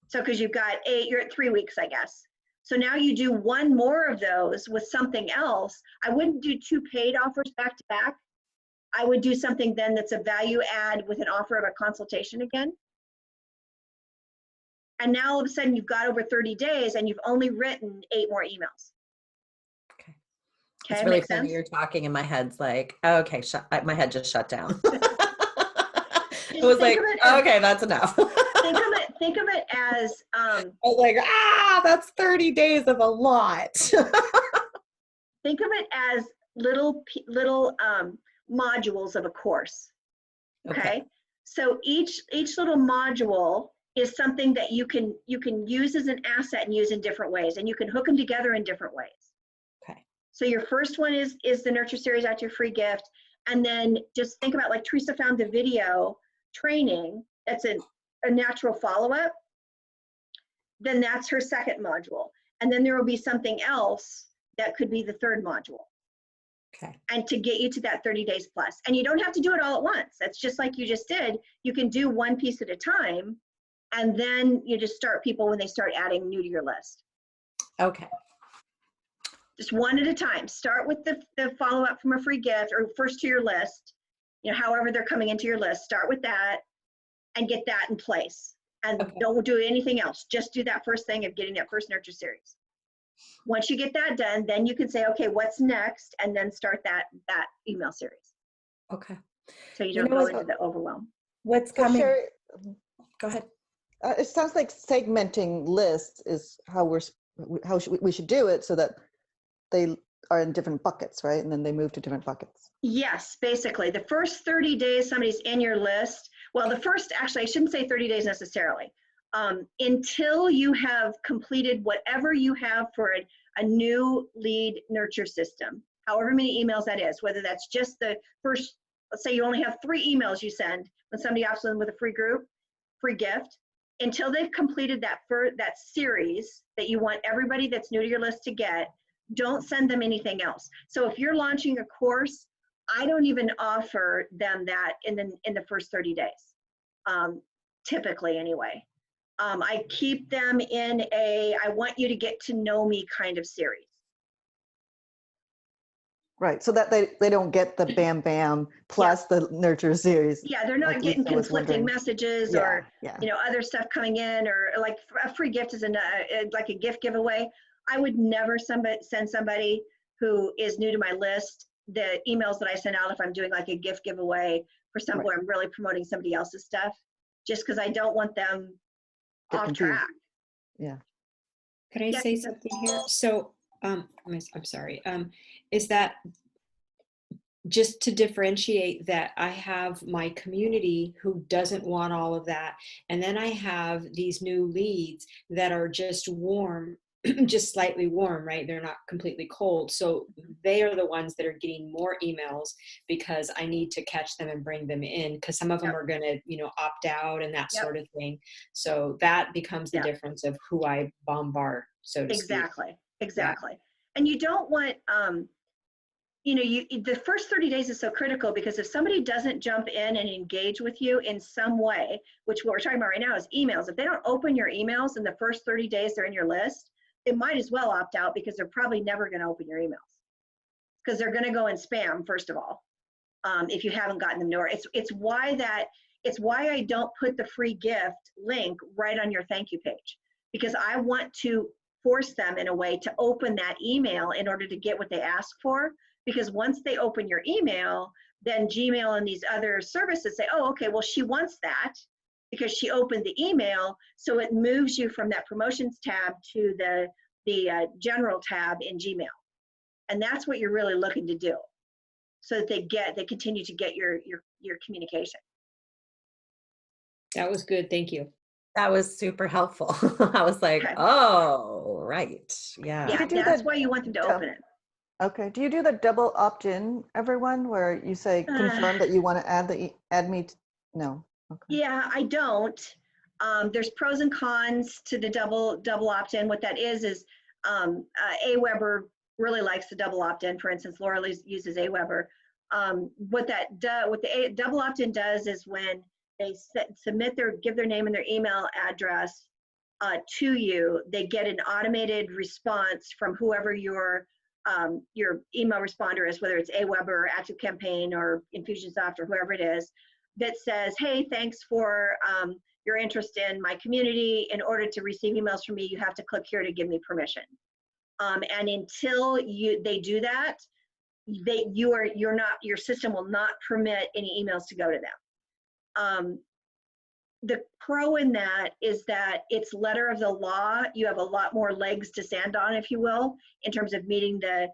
So because you've got 8, you're at 3 weeks, I guess. So now you do 1 more of those with something else. I wouldn't do 2 paid offers back to back. I would do something then that's a value add with an offer of a consultation again. And now all of a sudden you've got over 30 days and you've only written 8 more emails. Okay. It's really funny. You're talking and my head's like, okay, my head just shut down. It was like, okay, that's enough. Think of it as I was like, that's 30 days of a lot. Think of it as little modules of a course. Okay. So each little module is something that you can use as an asset and use in different ways, and you can hook them together in different ways. Okay. So your first one is the nurture series at your free gift, and then just think about, like Teresa found the video training. That's a natural follow-up. Then that's her second module, and then there will be something else that could be the third module. Okay. And to get you to that 30 days plus. And you don't have to do it all at once. That's just like you just did. You can do 1 piece at a time, and then you just start people when they start adding new to your list. Okay. Just 1 at a time. Start with the follow-up from a free gift or first to your list, however they're coming into your list. Start with that and get that in place. And don't do anything else. Just do that first thing of getting that first nurture series. Once you get that done, then you can say, okay, what's next? And then start that email series. Okay. So you don't go into the overwhelm. What's coming? Sherry, go ahead. It sounds like segmenting lists is how we should do it, so that they are in different buckets, right? And then they move to different buckets. Yes, basically. The first 30 days somebody's in your list. Well, actually, I shouldn't say 30 days necessarily. Until you have completed whatever you have for a new lead nurture system, however many emails that is, whether that's just the first, let's say you only have 3 emails you send when somebody opts in with a free gift, until they've completed that series that you want everybody that's new to your list to get, don't send them anything else. So if you're launching a course, I don't even offer them that in the first 30 days, typically anyway. I keep them in I want you to get to know me kind of series. Right. So that they don't get the Bam Bam plus the Nurture series. Yeah, they're not Like getting Lisa was conflicting wondering. messages Yeah. or, Yeah. other stuff coming in, or like a free gift is like a gift giveaway. I would never send somebody who is new to my list the emails that I send out if I'm doing like a gift giveaway for something where I'm really promoting somebody else's stuff, just because I don't want them Get off confused. track. Yeah. Could I Yeah, say Lisa. something here? So, I'm sorry. Is that just to differentiate that I have my community who doesn't want all of that, and then I have these new leads that are just warm, just slightly warm, right? They're not completely cold. So they are the ones that are getting more emails because I need to catch them and bring them in, because some of them are going to, opt out and that sort of thing. So that becomes the difference of who I bombard, so to speak. Exactly. And you don't want, the first 30 days is so critical, because if somebody doesn't jump in and engage with you in some way, which what we're talking about right now is emails, if they don't open your emails in the first 30 days they're in your list, they might as well opt out, because they're probably never going to open your emails, because they're going to go in spam, first of all, if you haven't gotten them nowhere. It's why I don't put the free gift link right on your thank you page, because I want to force them in a way to open that email in order to get what they ask for. Because once they open your email, then Gmail and these other services say, oh, okay, well, she wants that because she opened the email. So it moves you from that promotions tab to the general tab in Gmail. And that's what you're really looking to do, so that they continue to get your communication. That was good. Thank you. That was super helpful. I was like, Okay. oh, right. Yeah. Yeah, do that's the- why you want them to open it. Okay. Do you do the double opt-in, everyone, where you say confirm that you want to add me? No. Okay. Yeah, I don't. There's pros and cons to the double opt-in. What that is Aweber really likes the double opt-in. For instance, Laura uses Aweber. What the double opt-in does is when they give their name and their email address to you, they get an automated response from whoever your email responder is, whether it's Aweber or ActiveCampaign or Infusionsoft or whoever it is, that says, hey, thanks for your interest in my community. In order to receive emails from me, you have to click here to give me permission. And until they do that, your system will not permit any emails to go to them. The pro in that is that it's letter of the law. You have a lot more legs to stand on, if you will, in terms of meeting the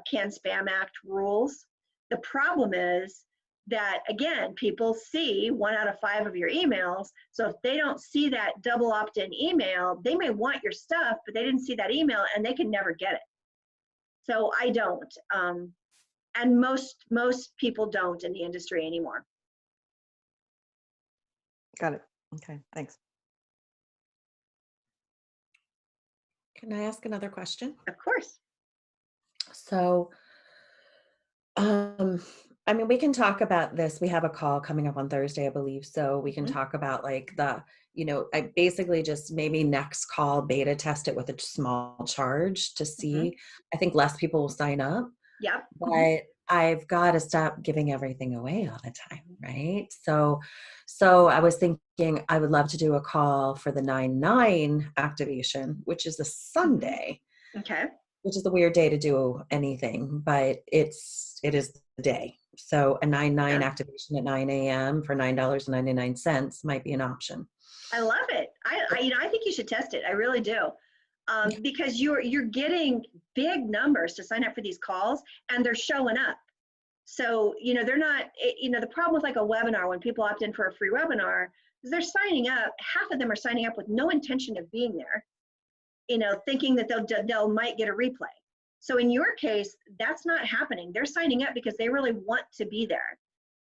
CAN-SPAM Act rules. The problem is that, again, people see 1 out of 5 of your emails. So if they don't see that double opt-in email, they may want your stuff, but they didn't see that email and they can never get it. So I don't. And most people don't in the industry anymore. Got it. Okay. Thanks. Can I ask another question? Of course. So, I mean, we can talk about this. We have a call coming up on Thursday, I believe. So we can talk about like I basically just maybe next call beta test it with a small charge to see. I think less people will sign up. Yep. But I've got to stop giving everything away all the time, right? So I was thinking I would love to do a call for the 9/9 activation, which is a Sunday. Okay. Which is a weird day to do anything, but it is the day. So a 9/9 activation at 9 a.m. for $9.99 might be an option. I love it. I think you should test it. I really do. Because you're getting big numbers to sign up for these calls, and they're showing up. So, they're not, the problem with like a webinar, when people opt in for a free webinar, is they're signing up. Half of them are signing up with no intention of being there, thinking that they'll might get a replay. So in your case, that's not happening. They're signing up because they really want to be there.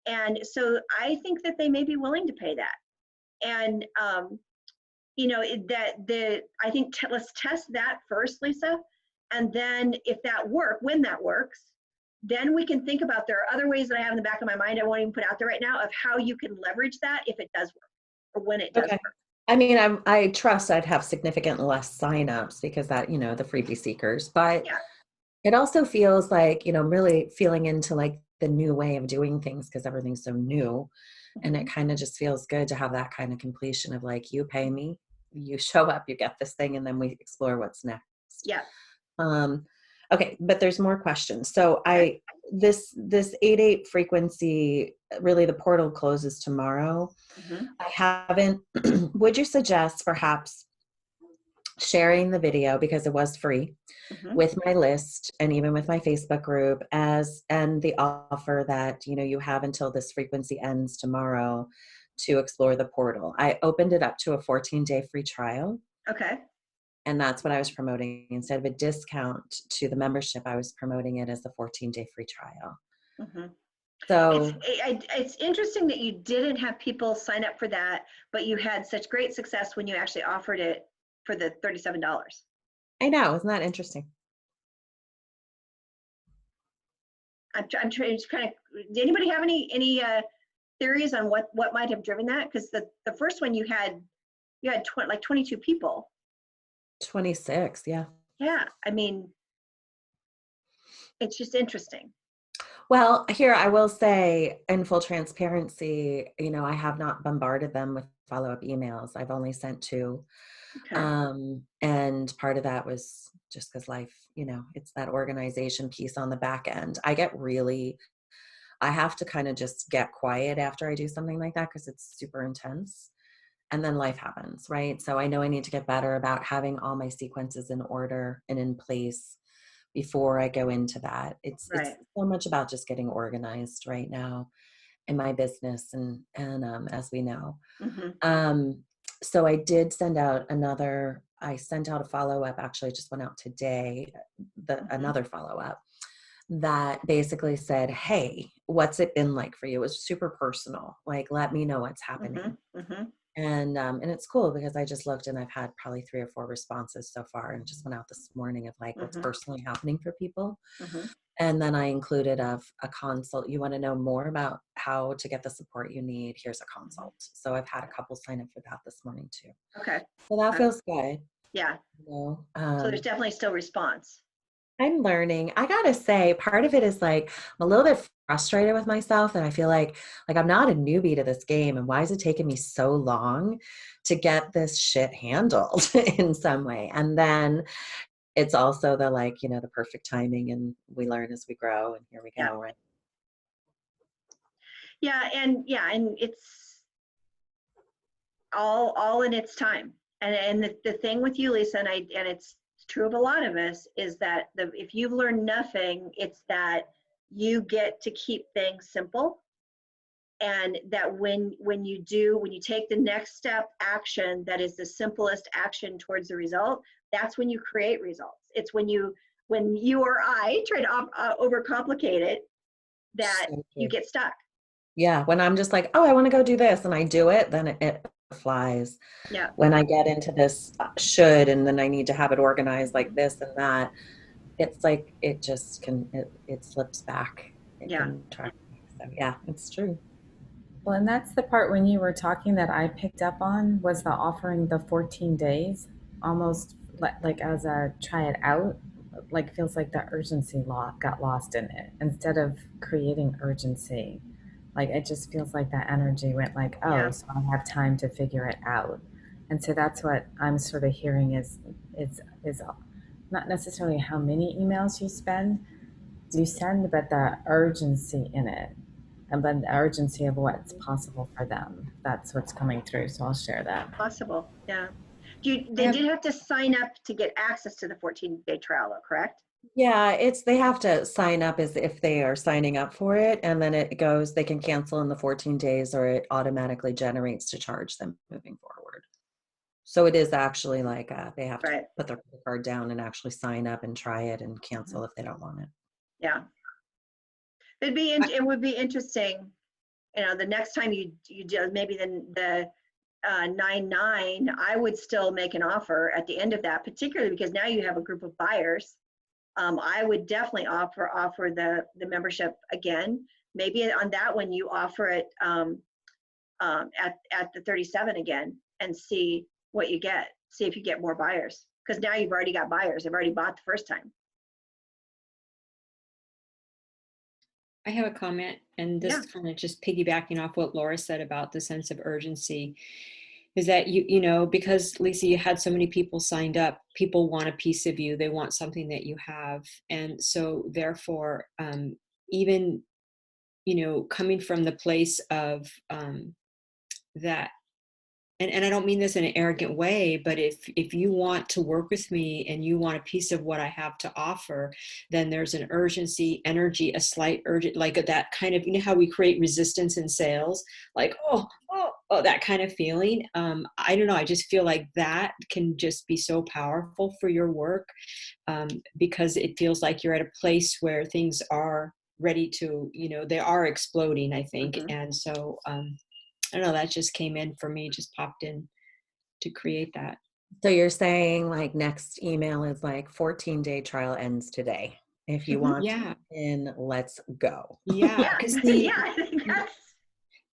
And so I think that they may be willing to pay that. And, I think let's test that first, Lisa. And then when that works, then we can think about, there are other ways that I have in the back of my mind I won't even put out there right now, of how you can leverage that if it does work, or when it does work. I mean, I trust I'd have significant less signups because that, the freebie seekers, but It also feels like, really feeling into like the new way of doing things because everything's so new. And it kind of just feels good to have that kind of completion of like, you pay me, you show up, you get this thing, and then we explore what's next. Yeah. Okay, but there's more questions. So this 8/8 frequency, really the portal closes tomorrow. I haven't, would you suggest perhaps sharing the video, because it was free, with my list and even with my Facebook group, and the offer that you have until this frequency ends tomorrow to explore the portal. I opened it up to a 14-day free trial. Okay. And that's what I was promoting. Instead of a discount to the membership, I was promoting it as the 14-day free trial. So It's interesting that you didn't have people sign up for that, but you had such great success when you actually offered it for the $37. I know, isn't that interesting? I'm trying to kind of. Did anybody have any theories on what might have driven that? Because the first one you had like 22 people. 26, yeah. Yeah, I mean, it's just interesting. Well, here I will say, in full transparency, I have not bombarded them with follow-up emails. I've only sent 2. Okay. And part of that was just because life, it's that organization piece on the back end. I have to kind of just get quiet after I do something like that because it's super intense. And then life happens, right? So I know I need to get better about having all my sequences in order and in place before I go into that. It's so much about just getting organized right now in my business, and as we know. So I did send out a follow-up, actually just went out today, another follow-up that basically said, hey, what's it been like for you? It was super personal. Like, let me know what's happening. And it's cool because I just looked and I've had probably 3 or 4 responses so far, and just went out this morning of like what's personally happening for people. And then I included a consult. You want to know more about how to get the support you need? Here's a consult. So I've had a couple sign up for that this morning too. Okay. So that feels good. Yeah. So there's definitely still response. I'm learning. I gotta say, part of it is like I'm a little bit frustrated with myself, and I feel like I'm not a newbie to this game, and why is it taking me so long to get this shit handled in some way? And then it's also the the perfect timing, and we learn as we grow, and here we go, right? Yeah, and it's all in its time. And the thing with you, Lisa, and it's true of a lot of us, is that if you've learned nothing, it's that you get to keep things simple. And that when you take the next step action that is the simplest action towards the result, that's when you create results. It's when you or I try to overcomplicate it that you get stuck. Yeah, when I'm just like, oh, I want to go do this, and I do it, then it flies. Yeah. When I get into this should, and then I need to have it organized like this and that, it's like it just it slips back. So yeah, it's true. Well, and that's the part when you were talking that I picked up on, was the offering the 14 days, almost like as a try it out, like feels like the urgency got lost in it instead of creating urgency. Like it just feels like that energy went like, oh, so I have time to figure it out. And so that's what I'm sort of hearing is not necessarily how many emails you send, but the urgency in it. And but the urgency of what's possible for them. That's what's coming through. So I'll share that. Possible, yeah. They did have to sign up to get access to the 14-day trial, correct? Yeah, they have to sign up as if they are signing up for it, and then they can cancel in the 14 days, or it automatically generates to charge them moving forward. So it is actually like they have to put their credit card down and actually sign up and try it and cancel if they don't want it. Yeah. It would be interesting, the next time you do maybe the 9/9, I would still make an offer at the end of that, particularly because now you have a group of buyers. I would definitely offer the membership again. Maybe on that one you offer it at the 37 again, and see what you get. See if you get more buyers, because now you've already got buyers. They've already bought the first time. I have a comment, and this Yeah. kind of just piggybacking off what Laura said about the sense of urgency, is that because Lisa, you had so many people signed up, people want a piece of you, they want something that you have. And so therefore, even, coming from the place of that, and I don't mean this in an arrogant way, but if you want to work with me and you want a piece of what I have to offer, then there's an urgency, energy, a slight urgent, like that kind of, how we create resistance in sales, like, oh, that kind of feeling. I don't know. I just feel like that can just be so powerful for your work, because it feels like you're at a place where things are ready to, they are exploding, I think. Mhm. And so, I don't know, that just came in for me, just popped in to create that. So you're saying like next email is like 14-day trial ends today. If you want Yeah. in, let's go. Yeah. Yeah, Because yeah, I think that's.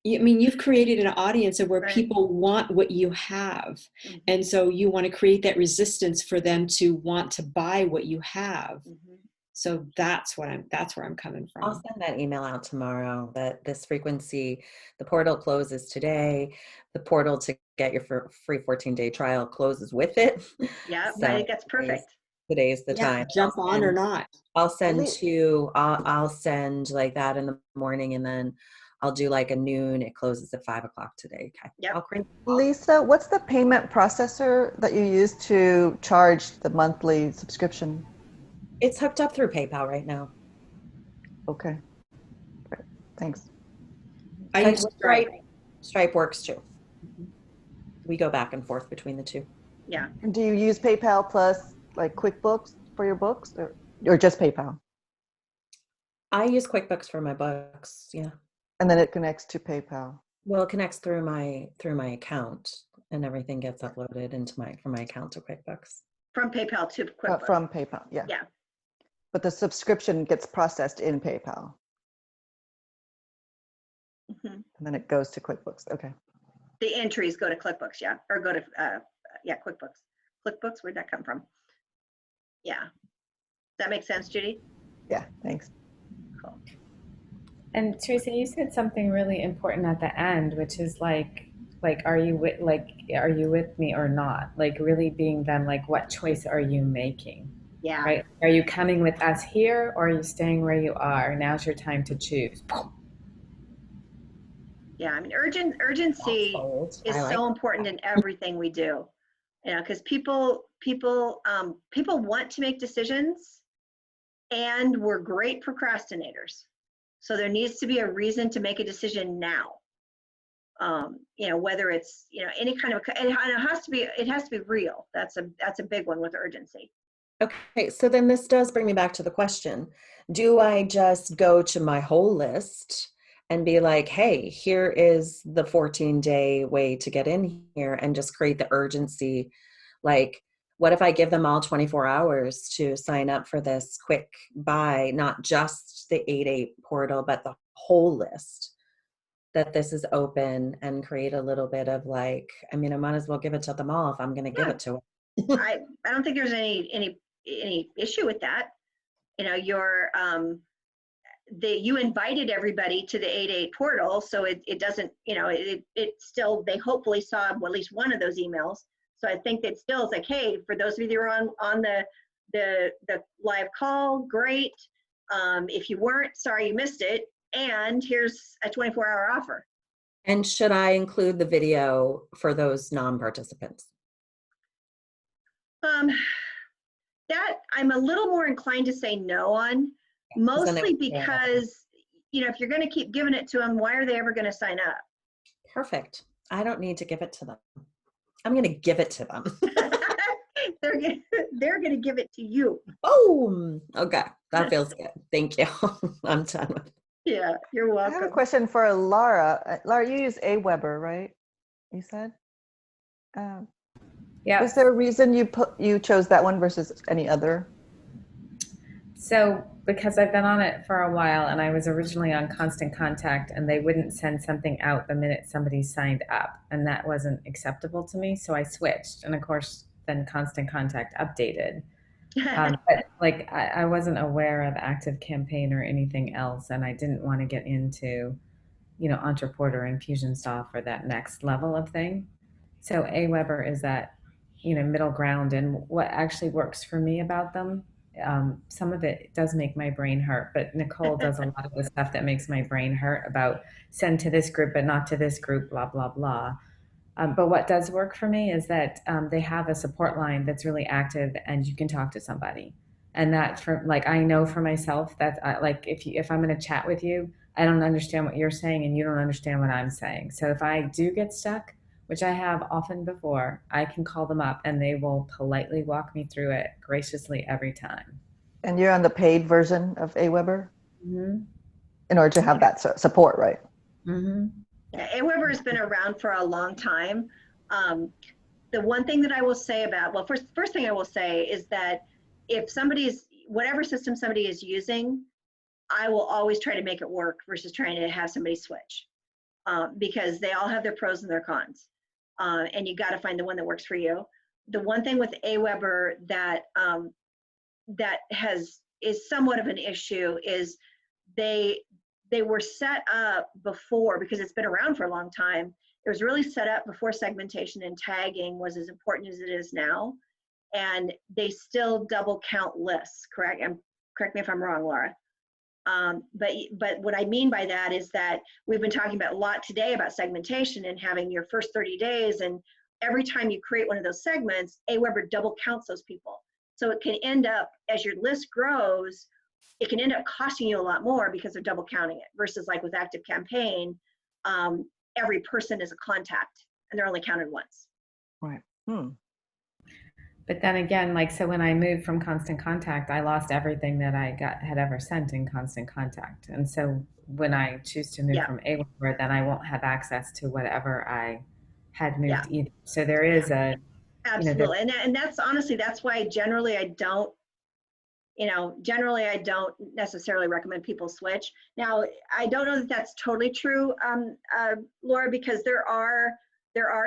you've created an audience of where Right. people want what you have. Mhm. And so you want to create that resistance for them to want to buy what you have. Mhm. So that's where I'm coming from. I'll send that email out tomorrow that this frequency, the portal closes today. The portal to get your free 14-day trial closes with it. Yeah, So I think that's perfect. Today's the Yeah, time. jump on or not. I'll send Lea- I'll send like that in the morning, and then I'll do like a noon. It closes at 5 o'clock today. Okay. Yep. I'll create. Lisa, what's the payment processor that you use to charge the monthly subscription? It's hooked up through PayPal right now. Okay. Great. Thanks. I And use with Stripe. Stripe works too. We go back and forth between the two. Yeah. And do you use PayPal plus like QuickBooks for your books, or just PayPal? I use QuickBooks for my books. Yeah. And then it connects to PayPal. Well, it connects through my account, and everything gets uploaded into from my account to QuickBooks. From PayPal to QuickBooks. From PayPal, yeah. Yeah. But the subscription gets processed in PayPal, Mhm. and then it goes to QuickBooks. Okay. The entries go to QuickBooks, yeah, or go to QuickBooks. QuickBooks, where'd that come from? Yeah. That makes sense, Judy? Yeah, thanks. Cool. And Teresa, you said something really important at the end, which is like, are you with me or not? Like really being them, like, what choice are you making? Yeah. Right? Are you coming with us here, or are you staying where you are? Now's your time to choose. Yeah, I mean, urgency is so important in everything we do. Because people want to make decisions, and we're great procrastinators. So there needs to be a reason to make a decision now. Whether it's any kind of, it has to be real. That's a big one with urgency. Okay, so then this does bring me back to the question. Do I just go to my whole list and be like, hey, here is the 14-day way to get in here, and just create the urgency? Like, what if I give them all 24 hours to sign up for this quick buy, not just the 8/8 portal, but the whole list, that this is open, and create a little bit of like, I mean, I might as well give it to them all if I'm going to give it to them. I don't think there's any issue with that. You invited everybody to the 8/8 portal, so it doesn't, it still, they hopefully saw at least one of those emails. So I think that still is like, hey, for those of you that are on the live call, great. If you weren't, sorry you missed it. And here's a 24-hour offer. And should I include the video for those non-participants? That I'm a little more inclined to say no on, mostly because, if you're going to keep giving it to them, why are they ever going to sign up? Perfect. I don't need to give it to them. I'm going to give it to them. They're going to give it to you. Boom. Okay. That feels good. Thank you. I'm done with it. Yeah, you're I have a welcome. question for Laura. Laura, you use Aweber, right? You said? Yeah. Was there a reason you chose that one versus any other? So because I've been on it for a while, and I was originally on Constant Contact, and they wouldn't send something out the minute somebody signed up, and that wasn't acceptable to me. So I switched, and of course then Constant Contact updated. But like I wasn't aware of Active Campaign or anything else, and I didn't want to get into, Entreport or Infusionsoft or that next level of thing. So Aweber is that, middle ground, and what actually works for me about them. Some of it does make my brain hurt, but Nicole does a lot of the stuff that makes my brain hurt about send to this group but not to this group, blah blah blah. But what does work for me is that they have a support line that's really active, and you can talk to somebody. And that, for like, I know for myself that like if I'm going to chat with you, I don't understand what you're saying, and you don't understand what I'm saying. So if I do get stuck, which I have often before, I can call them up, and they will politely walk me through it graciously every time. And you're on the paid version of Aweber Mm-hmm. in order to have that support, right? Mm-hmm. Yeah, Aweber has been around for a long time. The one thing that I will say about, well, first thing I will say is that if whatever system somebody is using, I will always try to make it work versus trying to have somebody switch, because they all have their pros and their cons, and you got to find the one that works for you. The one thing with Aweber that is somewhat of an issue is they were set up before, because it's been around for a long time. It was really set up before segmentation and tagging was as important as it is now. And they still double count lists, correct? And correct me if I'm wrong, Laura. But what I mean by that is that we've been talking about a lot today about segmentation and having your first 30 days. And every time you create one of those segments, Aweber double counts those people. So it can end up, as your list grows, it can end up costing you a lot more because they're double counting it, versus like with Active Campaign, every person is a contact and they're only counted once. Right. But then again, like, so when I moved from Constant Contact, I lost everything that I had ever sent in Constant Contact. And so when I choose to move from Aweber, then I won't have access to whatever I had moved either. So there is a, absolutely. And that's honestly, that's why generally I don't necessarily recommend people switch. Now, I don't know that that's totally true, Laura, because there are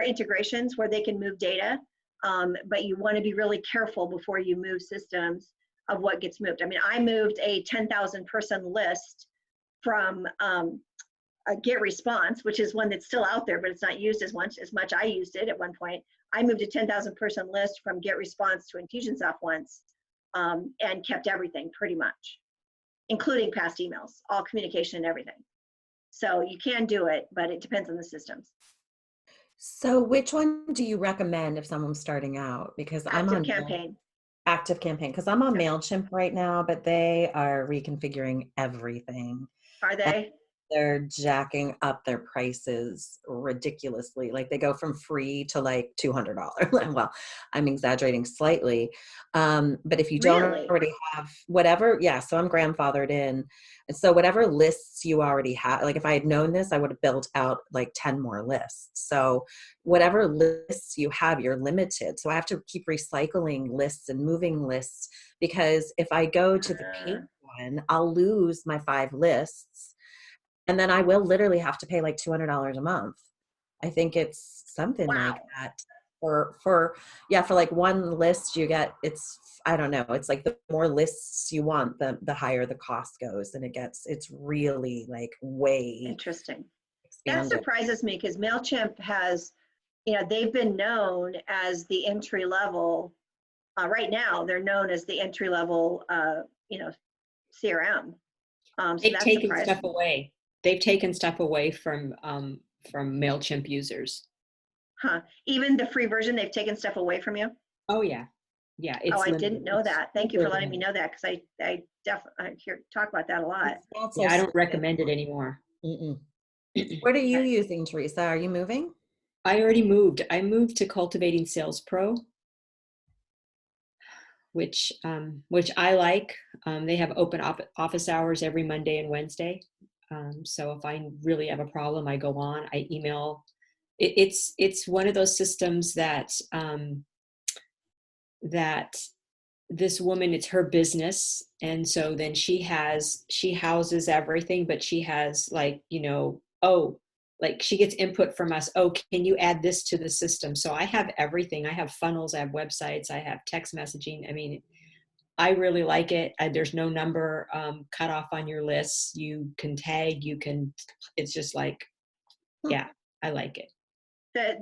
integrations where they can move data, but you want to be really careful before you move systems of what gets moved. I mean, I moved a 10,000 person list from a GetResponse, which is one that's still out there, but it's not used as much. I used it at one point. I moved a 10,000 person list from GetResponse to Infusionsoft once. And kept everything pretty much, including past emails, all communication and everything. So you can do it, but it depends on the systems. So which one do you recommend if someone's starting out? Because I'm on Active Campaign, because I'm on MailChimp right now, but they are reconfiguring everything. Are they? They're jacking up their prices ridiculously. Like they go from free to like $200. Well, I'm exaggerating slightly. But if you don't already have whatever, so I'm grandfathered in. And so whatever lists you already have, like if I had known this, I would have built out like 10 more lists. So whatever lists you have, you're limited. So I have to keep recycling lists and moving lists, because if I go to the paid one, I'll lose my 5 lists. And then I will literally have to pay like $200 a month. I think it's something like that for like one list you get, I don't know. It's like the more lists you want, the higher the cost goes, and it's really like way interesting. Expanded. That surprises me, because MailChimp has, they've been known as the entry level. Right now, they're known as the entry level, CRM. So they've taken stuff away. They've taken stuff away from MailChimp users. Huh. Even the free version, they've taken stuff away from you? Oh, yeah. Yeah. I didn't know that. Thank you for letting me know that, because I definitely talk about that a lot. Yeah, I don't recommend it anymore. What are you using, Teresa? Are you moving? I already moved. I moved to Cultivating Sales Pro, which I like. They have open office hours every Monday and Wednesday. So if I really have a problem, I go on, I email. It's one of those systems that this woman, it's her business. And so then she houses everything, but she has like, like she gets input from us. Oh, can you add this to the system? So I have everything. I have funnels, I have websites, I have text messaging. I mean, I really like it. There's no number cut off on your lists. You can tag, it's just like, yeah, I like it.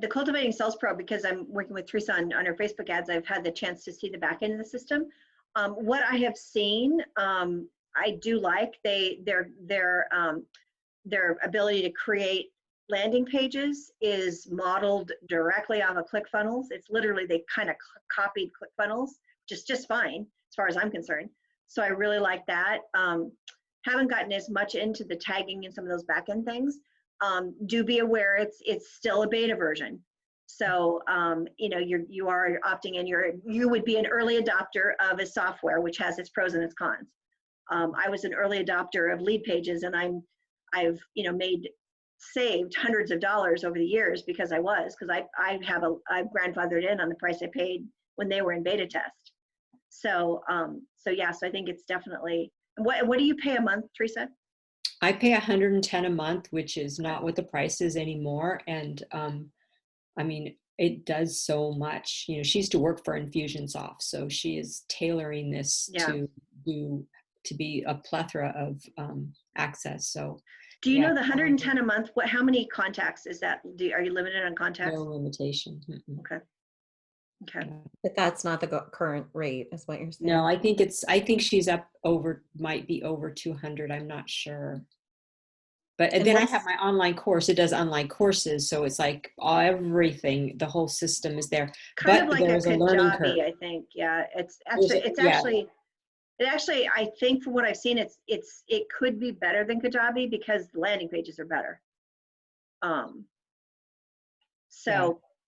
The Cultivating Sales Pro, because I'm working with Teresa on her Facebook ads, I've had the chance to see the back end of the system. What I have seen, I do like their ability to create landing pages is modeled directly off of ClickFunnels. It's literally, they kind of copied ClickFunnels, just fine as far as I'm concerned. So I really like that. Haven't gotten as much into the tagging and some of those back end things. Do be aware it's still a beta version. So you know, you are opting in. You would be an early adopter of a software which has its pros and its cons. I was an early adopter of Lead Pages, and I've you know saved hundreds of dollars over the years because I've grandfathered in on the price I paid when they were in beta test. So yeah, so I think it's definitely. What do you pay a month, Teresa? I pay $110 a month, which is not what the price is anymore. And I mean, it does so much. You know, she used to work for Infusionsoft, so she is tailoring this to be a plethora of access. So, do you know the 110 a month? How many contacts is that? Are you limited on contacts? No limitation. Okay. Okay. But that's not the current rate, is what you're saying. No, I think she's might be over 200. I'm not sure. But And then I have my online course. It does online courses. So it's like everything, the whole system is there. Kind but of like there's a learning curve. I think. Yeah. It's actually, I think from what I've seen, it could be better than Kajabi because the landing pages are better.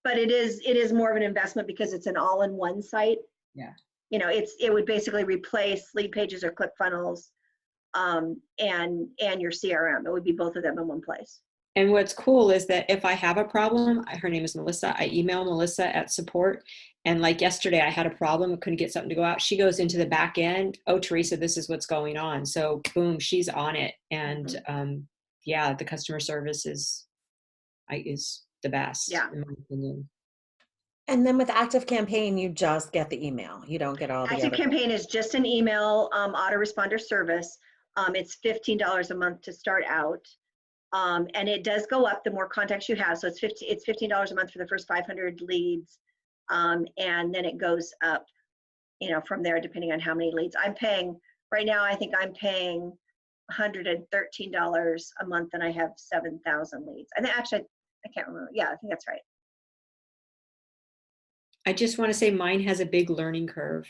But it is more of an investment because it's an all-in-one site. Yeah. You know, it would basically replace Lead Pages or ClickFunnels, and your CRM. It would be both of them in one place. And what's cool is that if I have a problem, her name is Melissa, I email Melissa at support. And like yesterday, I had a problem, I couldn't get something to go out. She goes into the back end. Oh, Teresa, this is what's going on. So boom, she's on it. And yeah, the customer service is the best, in my opinion. And then with ActiveCampaign, you just get the email. You don't get all the other. ActiveCampaign is just an email autoresponder service. It's $15 a month to start out. And it does go up the more contacts you have. So it's $15 a month for the first 500 leads. And then it goes up, you know, from there, depending on how many leads. I'm paying, right now, I think I'm paying $113 a month and I have 7,000 leads. And actually, I can't remember. Yeah, I think that's right. I just want to say mine has a big learning curve.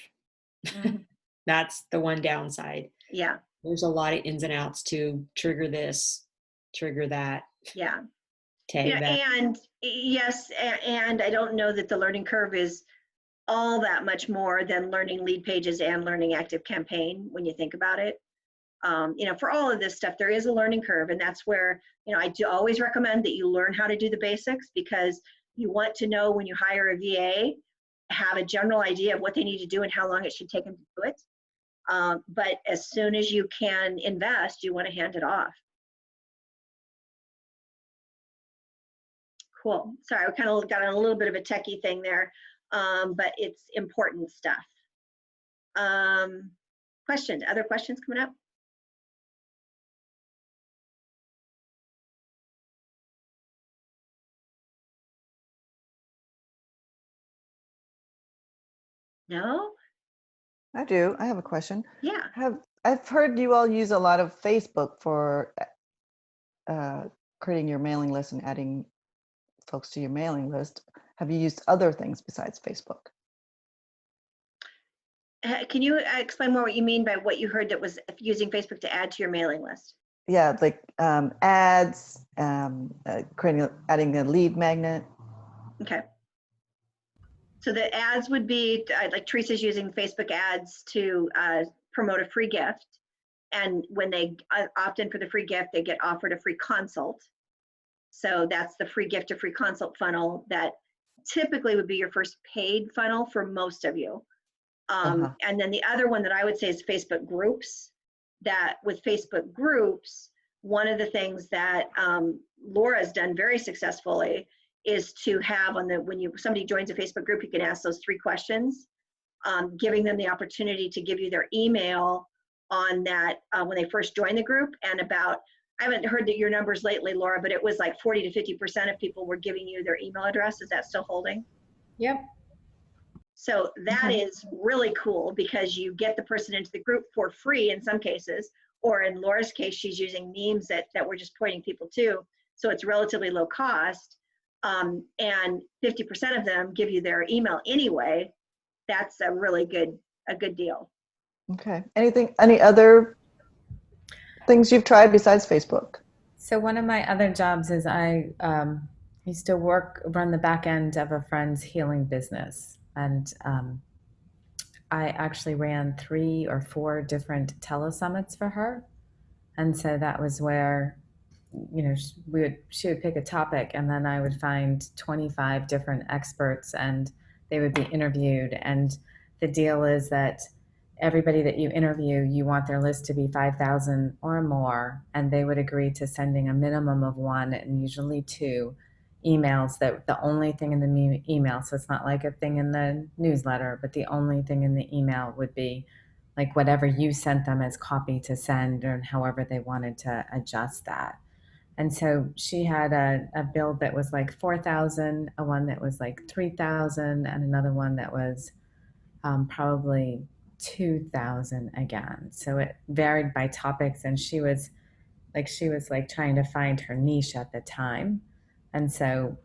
That's the one downside. Yeah. There's a lot of ins and outs to trigger this, trigger that. Yeah. Tag that. And yes, and I don't know that the learning curve is all that much more than learning Lead Pages and learning ActiveCampaign when you think about it. You know, for all of this stuff, there is a learning curve, and that's where, you know, I do always recommend that you learn how to do the basics, because you want to know when you hire a VA, have a general idea of what they need to do and how long it should take them to do it. But as soon as you can invest, you want to hand it off. Cool. Sorry, I kind of got on a little bit of a techie thing there, but it's important stuff. Questions? Other questions coming up? No? I do. I have a question. Yeah. I've heard you all use a lot of Facebook for creating your mailing list and adding folks to your mailing list. Have you used other things besides Facebook? Can you explain more what you mean by what you heard that was using Facebook to add to your mailing list? Yeah, like ads, adding a lead magnet. Okay. So the ads would be, like Teresa's using Facebook ads to promote a free gift. And when they opt in for the free gift, they get offered a free consult. So that's the free gift to free consult funnel that typically would be your first paid funnel for most of you. And then the other one that I would say is Facebook groups. That with Facebook groups, one of the things that Laura's done very successfully is to have when somebody joins a Facebook group, you can ask those 3 questions. giving them the opportunity to give you their email on that when they first join the group. And about, I haven't heard that your numbers lately, Laura, but it was like 40 to 50% of people were giving you their email address. Is that still holding? Yep. So that Okay. is really cool because you get the person into the group for free in some cases, or in Laura's case, she's using memes that we're just pointing people to. So it's relatively low cost. And 50% of them give you their email anyway. That's a really good deal. Okay. Any other things you've tried besides Facebook? So one of my other jobs is I used to run the back end of a friend's healing business. And I actually ran 3 or 4 different telesummits for her. And so that was where, you know, she would pick a topic, and then I would find 25 different experts and they would be interviewed. And the deal is that everybody that you interview, you want their list to be 5,000 or more, and they would agree to sending a minimum of 1 and usually 2 emails. That the only thing in the email, so it's not like a thing in the newsletter, but the only thing in the email would be like whatever you sent them as copy to send, or however they wanted to adjust that. And so she had a build that was like 4,000, a one that was like 3,000, and another one that was probably 2,000 again. So it varied by topics, and she was like trying to find her niche at the time. And so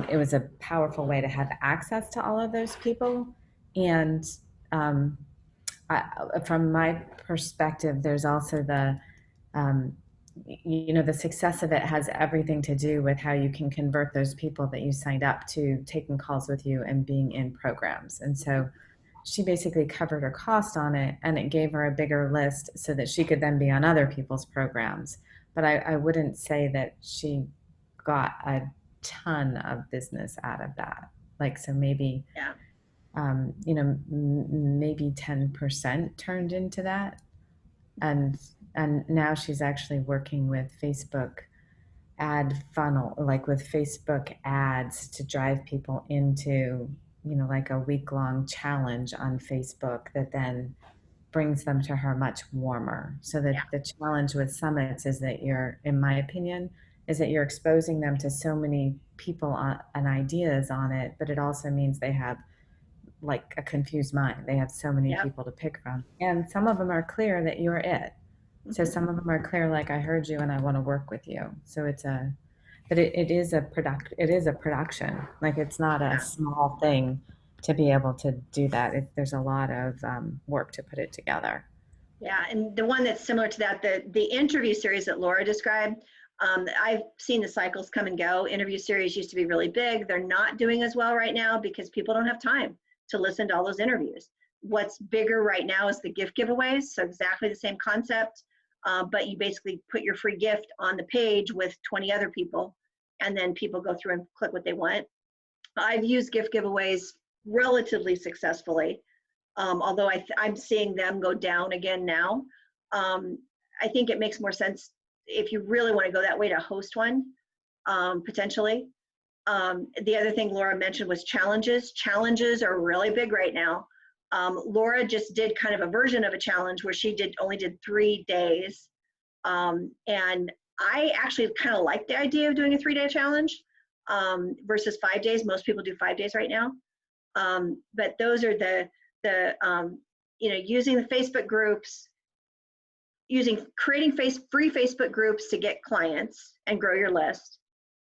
it was a powerful way to have access to all of those people. And from my perspective, there's also the the success of it has everything to do with how you can convert those people that you signed up to taking calls with you and being in programs. And so she basically covered her cost on it, and it gave her a bigger list so that she could then be on other people's programs. But I wouldn't say that she got a ton of business out of that. Like, so maybe, Yeah. Maybe 10% turned into that. And now she's actually working with Facebook ad funnel, like with Facebook ads, to drive people into, like a week-long challenge on Facebook that then brings them to her much warmer. So that the challenge with summits is that in my opinion, is that you're exposing them to so many people and ideas on it, but it also means they have like a confused mind. They have so many people to pick from, and some of them are clear that you're it. So some of them are clear, like, I heard you and I want to work with you. So but it is a production. Like, it's not a small thing to be able to do that. There's a lot of work to put it together. Yeah, and the one that's similar to that, the interview series that Laura described, I've seen the cycles come and go. Interview series used to be really big. They're not doing as well right now because people don't have time to listen to all those interviews. What's bigger right now is the gift giveaways. So exactly the same concept, but you basically put your free gift on the page with 20 other people, and then people go through and click what they want. I've used gift giveaways relatively successfully. Although I'm seeing them go down again now. I think it makes more sense if you really want to go that way to host one, potentially. The other thing Laura mentioned was challenges. Challenges are really big right now. Laura just did kind of a version of a challenge where she only did 3 days. And I actually kind of like the idea of doing a 3-day challenge versus 5 days. Most people do 5 days right now. But those are using the Facebook groups, creating free Facebook groups to get clients and grow your list,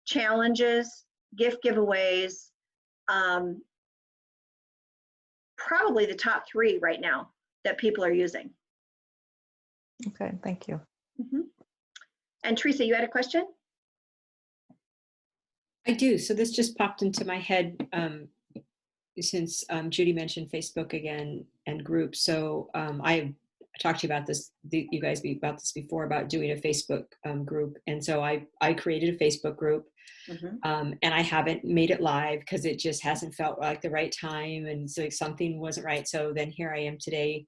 challenges, gift giveaways, probably the top 3 right now that people are using. Okay, thank you. Mm-hmm. And Teresa, you had a question? I do. So this just popped into my head since Judy mentioned Facebook again and groups. So I talked to you about this, you guys about this before, about doing a Facebook group. And so I created a Facebook group. Mm-hmm. And I haven't made it live because it just hasn't felt like the right time. And so something wasn't right. So then here I am today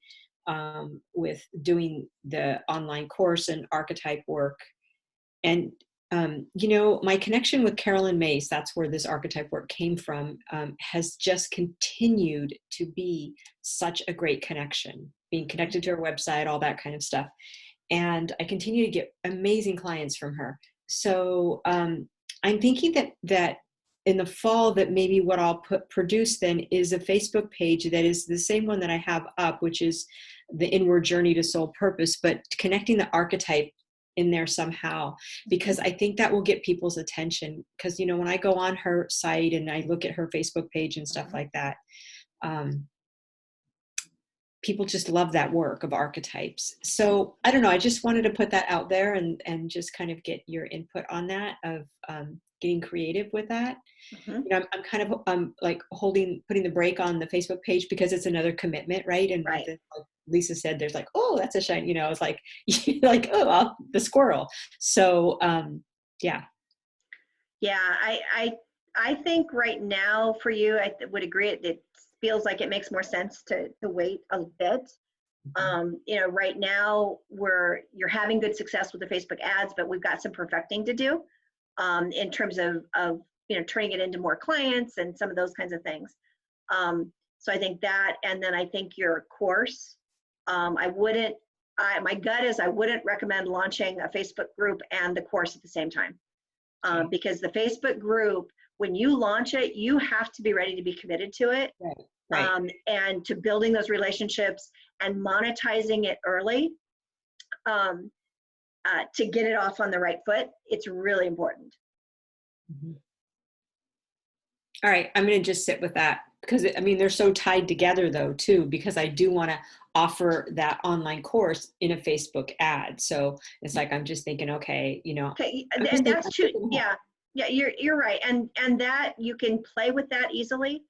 with doing the online course and archetype work. And you know, my connection with Carolyn Mace, that's where this archetype work came from, has just continued to be such a great connection, being connected to her website, all that kind of stuff. And I continue to get amazing clients from her. So I'm thinking that in the fall, that maybe what I'll produce then is a Facebook page that is the same one that I have up, which is the Inward Journey to Soul Purpose, but connecting the archetype in there somehow, because I think that will get people's attention. Because, you know, when I go on her site and I look at her Facebook page and stuff like that, people just love that work of archetypes. So I don't know, I just wanted to put that out there and just kind of get your input on that, of getting creative with that. Mhm. You know, I'm kind of like putting the brake on the Facebook page because it's another commitment, right? And Right. like Lisa said, there's like, oh, that's a shine, you know, it's like, like, oh, the squirrel. So yeah. Yeah, I think right now for you, would agree. It feels like it makes more sense to wait a bit. You know, right now you're having good success with the Facebook ads, but we've got some perfecting to do in terms of you know, turning it into more clients and some of those kinds of things. So I think that, and then I think your course, my gut is I wouldn't recommend launching a Facebook group and the course at the same time. Because the Facebook group, when you launch it, you have to be ready to be committed to it. Right. And to building those relationships and monetizing it early to get it off on the right foot. It's really important. Mm-hmm. All right, I'm going to just sit with that, because I mean, they're so tied together though too, because I do want to offer that online course in a Facebook ad. So it's like, I'm just thinking, okay, you know, Okay, and that's true. Yeah, you're right. And that you can play with that easily,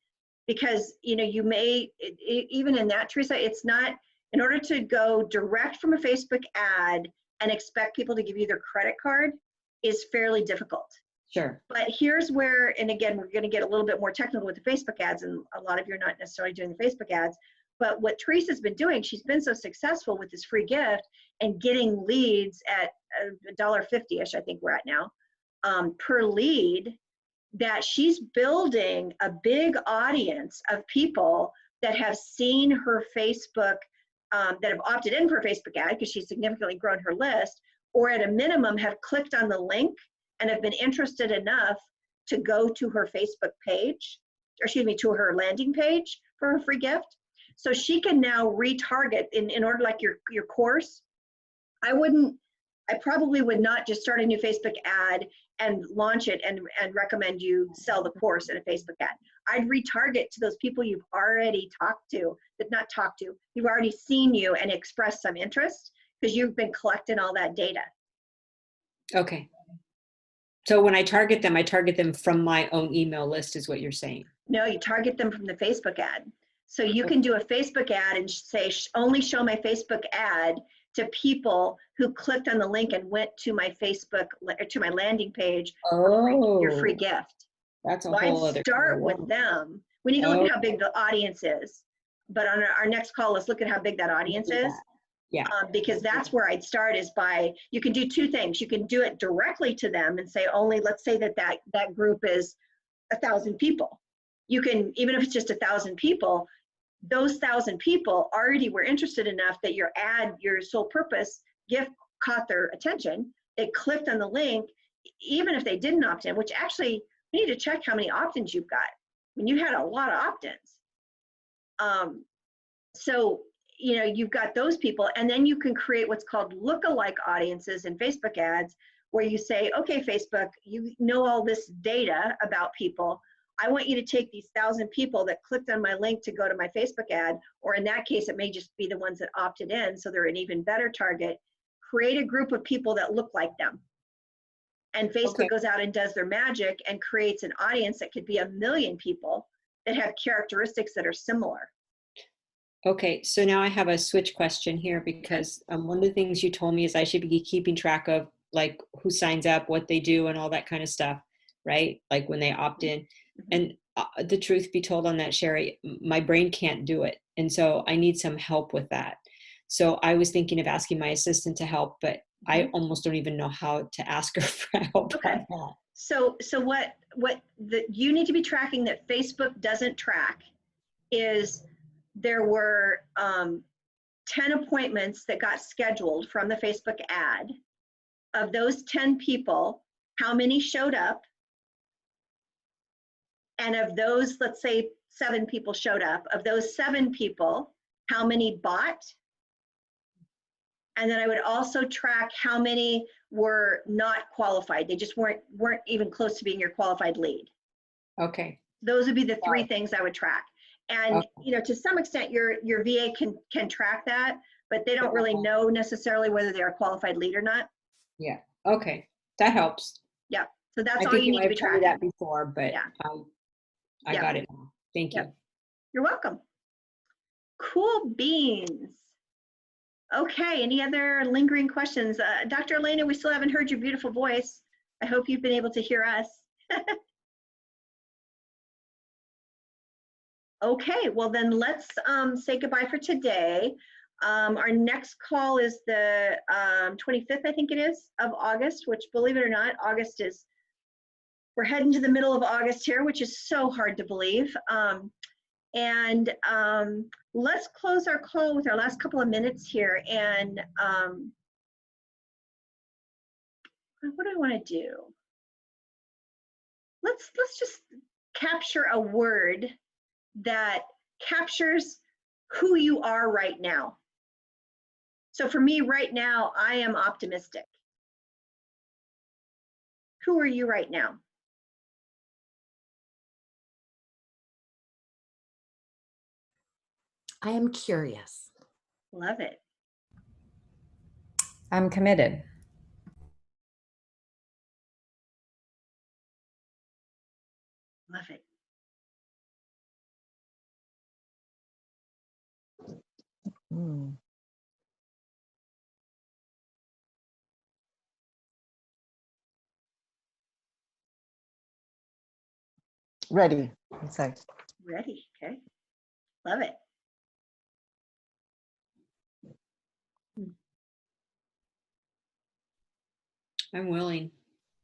because you know, you may even in that, Teresa, it's not, in order to go direct from a Facebook ad and expect people to give you their credit card is fairly difficult. Sure. But here's where, and again, we're going to get a little bit more technical with the Facebook ads, and a lot of you are not necessarily doing the Facebook ads. But what Teresa's been doing, she's been so successful with this free gift and getting leads at $1.50-ish, I think we're at now, per lead, that she's building a big audience of people that have seen her Facebook, that have opted in for a Facebook ad because she's significantly grown her list, or at a minimum have clicked on the link and have been interested enough to go to her Facebook page, or excuse me, to her landing page for her free gift. So she can now retarget in order, like your course. I probably would not just start a new Facebook ad and launch it and recommend you sell the course in a Facebook ad. I'd retarget to those people you've already you've already seen you and expressed some interest, because you've been collecting all that data. Okay. So when I target them from my own email list, is what you're saying? No, you target them from the Facebook ad. So you can do a Facebook ad and say, only show my Facebook ad to people who clicked on the link and went to my Facebook, to my landing page for your free gift. That's a So whole I'd other. start with them. We need to look at how big the audience is. But on our next call, let's look at how big that audience is. Yeah. Because that's where I'd start, is by, you can do two things. You can do it directly to them and say, only, let's say that group is 1,000 people. You can, even if it's just 1,000 people, those 1,000 people already were interested enough that your ad, your Soul Purpose gift caught their attention. They clicked on the link, even if they didn't opt in, which actually, you need to check how many opt-ins you've got. I mean, you had a lot of opt-ins. So, you know, you've got those people, and then you can create what's called lookalike audiences in Facebook ads, where you say, okay, Facebook, you know all this data about people. I want you to take these 1,000 people that clicked on my link to go to my Facebook ad, or in that case, it may just be the ones that opted in, so they're an even better target. Create a group of people that look like them. And Facebook goes out and does their magic and creates an audience that could be 1 million people that have characteristics that are similar. Okay, so now I have a switch question here, because one of the things you told me is I should be keeping track of like who signs up, what they do, and all that kind of stuff, right? Like when they opt in. And the truth be told on that, Sherry, my brain can't do it. And so I need some help with that. So I was thinking of asking my assistant to help, but I almost don't even know how to ask her for help Okay. on that. So what you need to be tracking that Facebook doesn't track is there were 10 appointments that got scheduled from the Facebook ad. Of those 10 people, how many showed up? And of those, let's say 7 people showed up. Of those 7 people, how many bought? And then I would also track how many were not qualified. They just weren't even close to being your qualified lead. Okay. Those would be the 3 Right. things I would track. And Okay. you know, to some extent, your VA can track that, but they don't really know necessarily whether they're a qualified lead or not. Yeah. Okay. That helps. Yeah. So that's I all think you you need might to be have told me tracking. that before, but Yeah. I Yeah. got it now. Thank you. Yep. You're welcome. Cool beans. Okay, any other lingering questions? Dr. Elena, we still haven't heard your beautiful voice. I hope you've been able to hear us. Okay, well then let's say goodbye for today. Our next call is the 25th, I think it is, of August, which, believe it or not, August is, we're heading to the middle of August here, which is so hard to believe. And let's close our call with our last couple of minutes here. And what do I want to do? Let's just capture a word that captures who you are right now. So for me right now, I am optimistic. Who are you right now? I am curious. Love it. I'm committed. Love it. Mm. Ready, I'd say. Ready. Okay. Love it. I'm willing.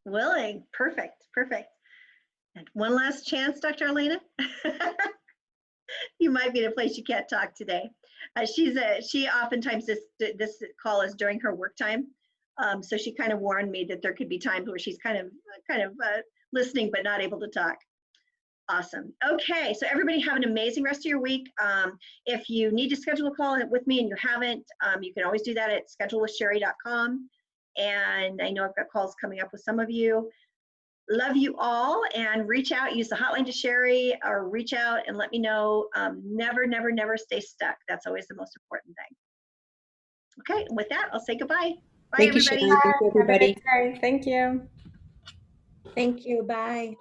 Willing. Perfect. Perfect. And one last chance, Dr. Elena. You might be in a place you can't talk today. She oftentimes this call is during her work time. So she kind of warned me that there could be times where she's kind of listening but not able to talk. Awesome. Okay, so everybody have an amazing rest of your week. If you need to schedule a call with me and you haven't, you can always do that at schedulewithsherry.com. And I know I've got calls coming up with some of you. Love you all, and reach out, use the hotline to Sherry, or reach out and let me know. Never, never, never stay stuck. That's always the most important thing. Okay, and with that, I'll say goodbye. Bye, Thank you, everybody. Sherry. Thank you, Have a everybody. good day. Thank you. Thank you. Bye.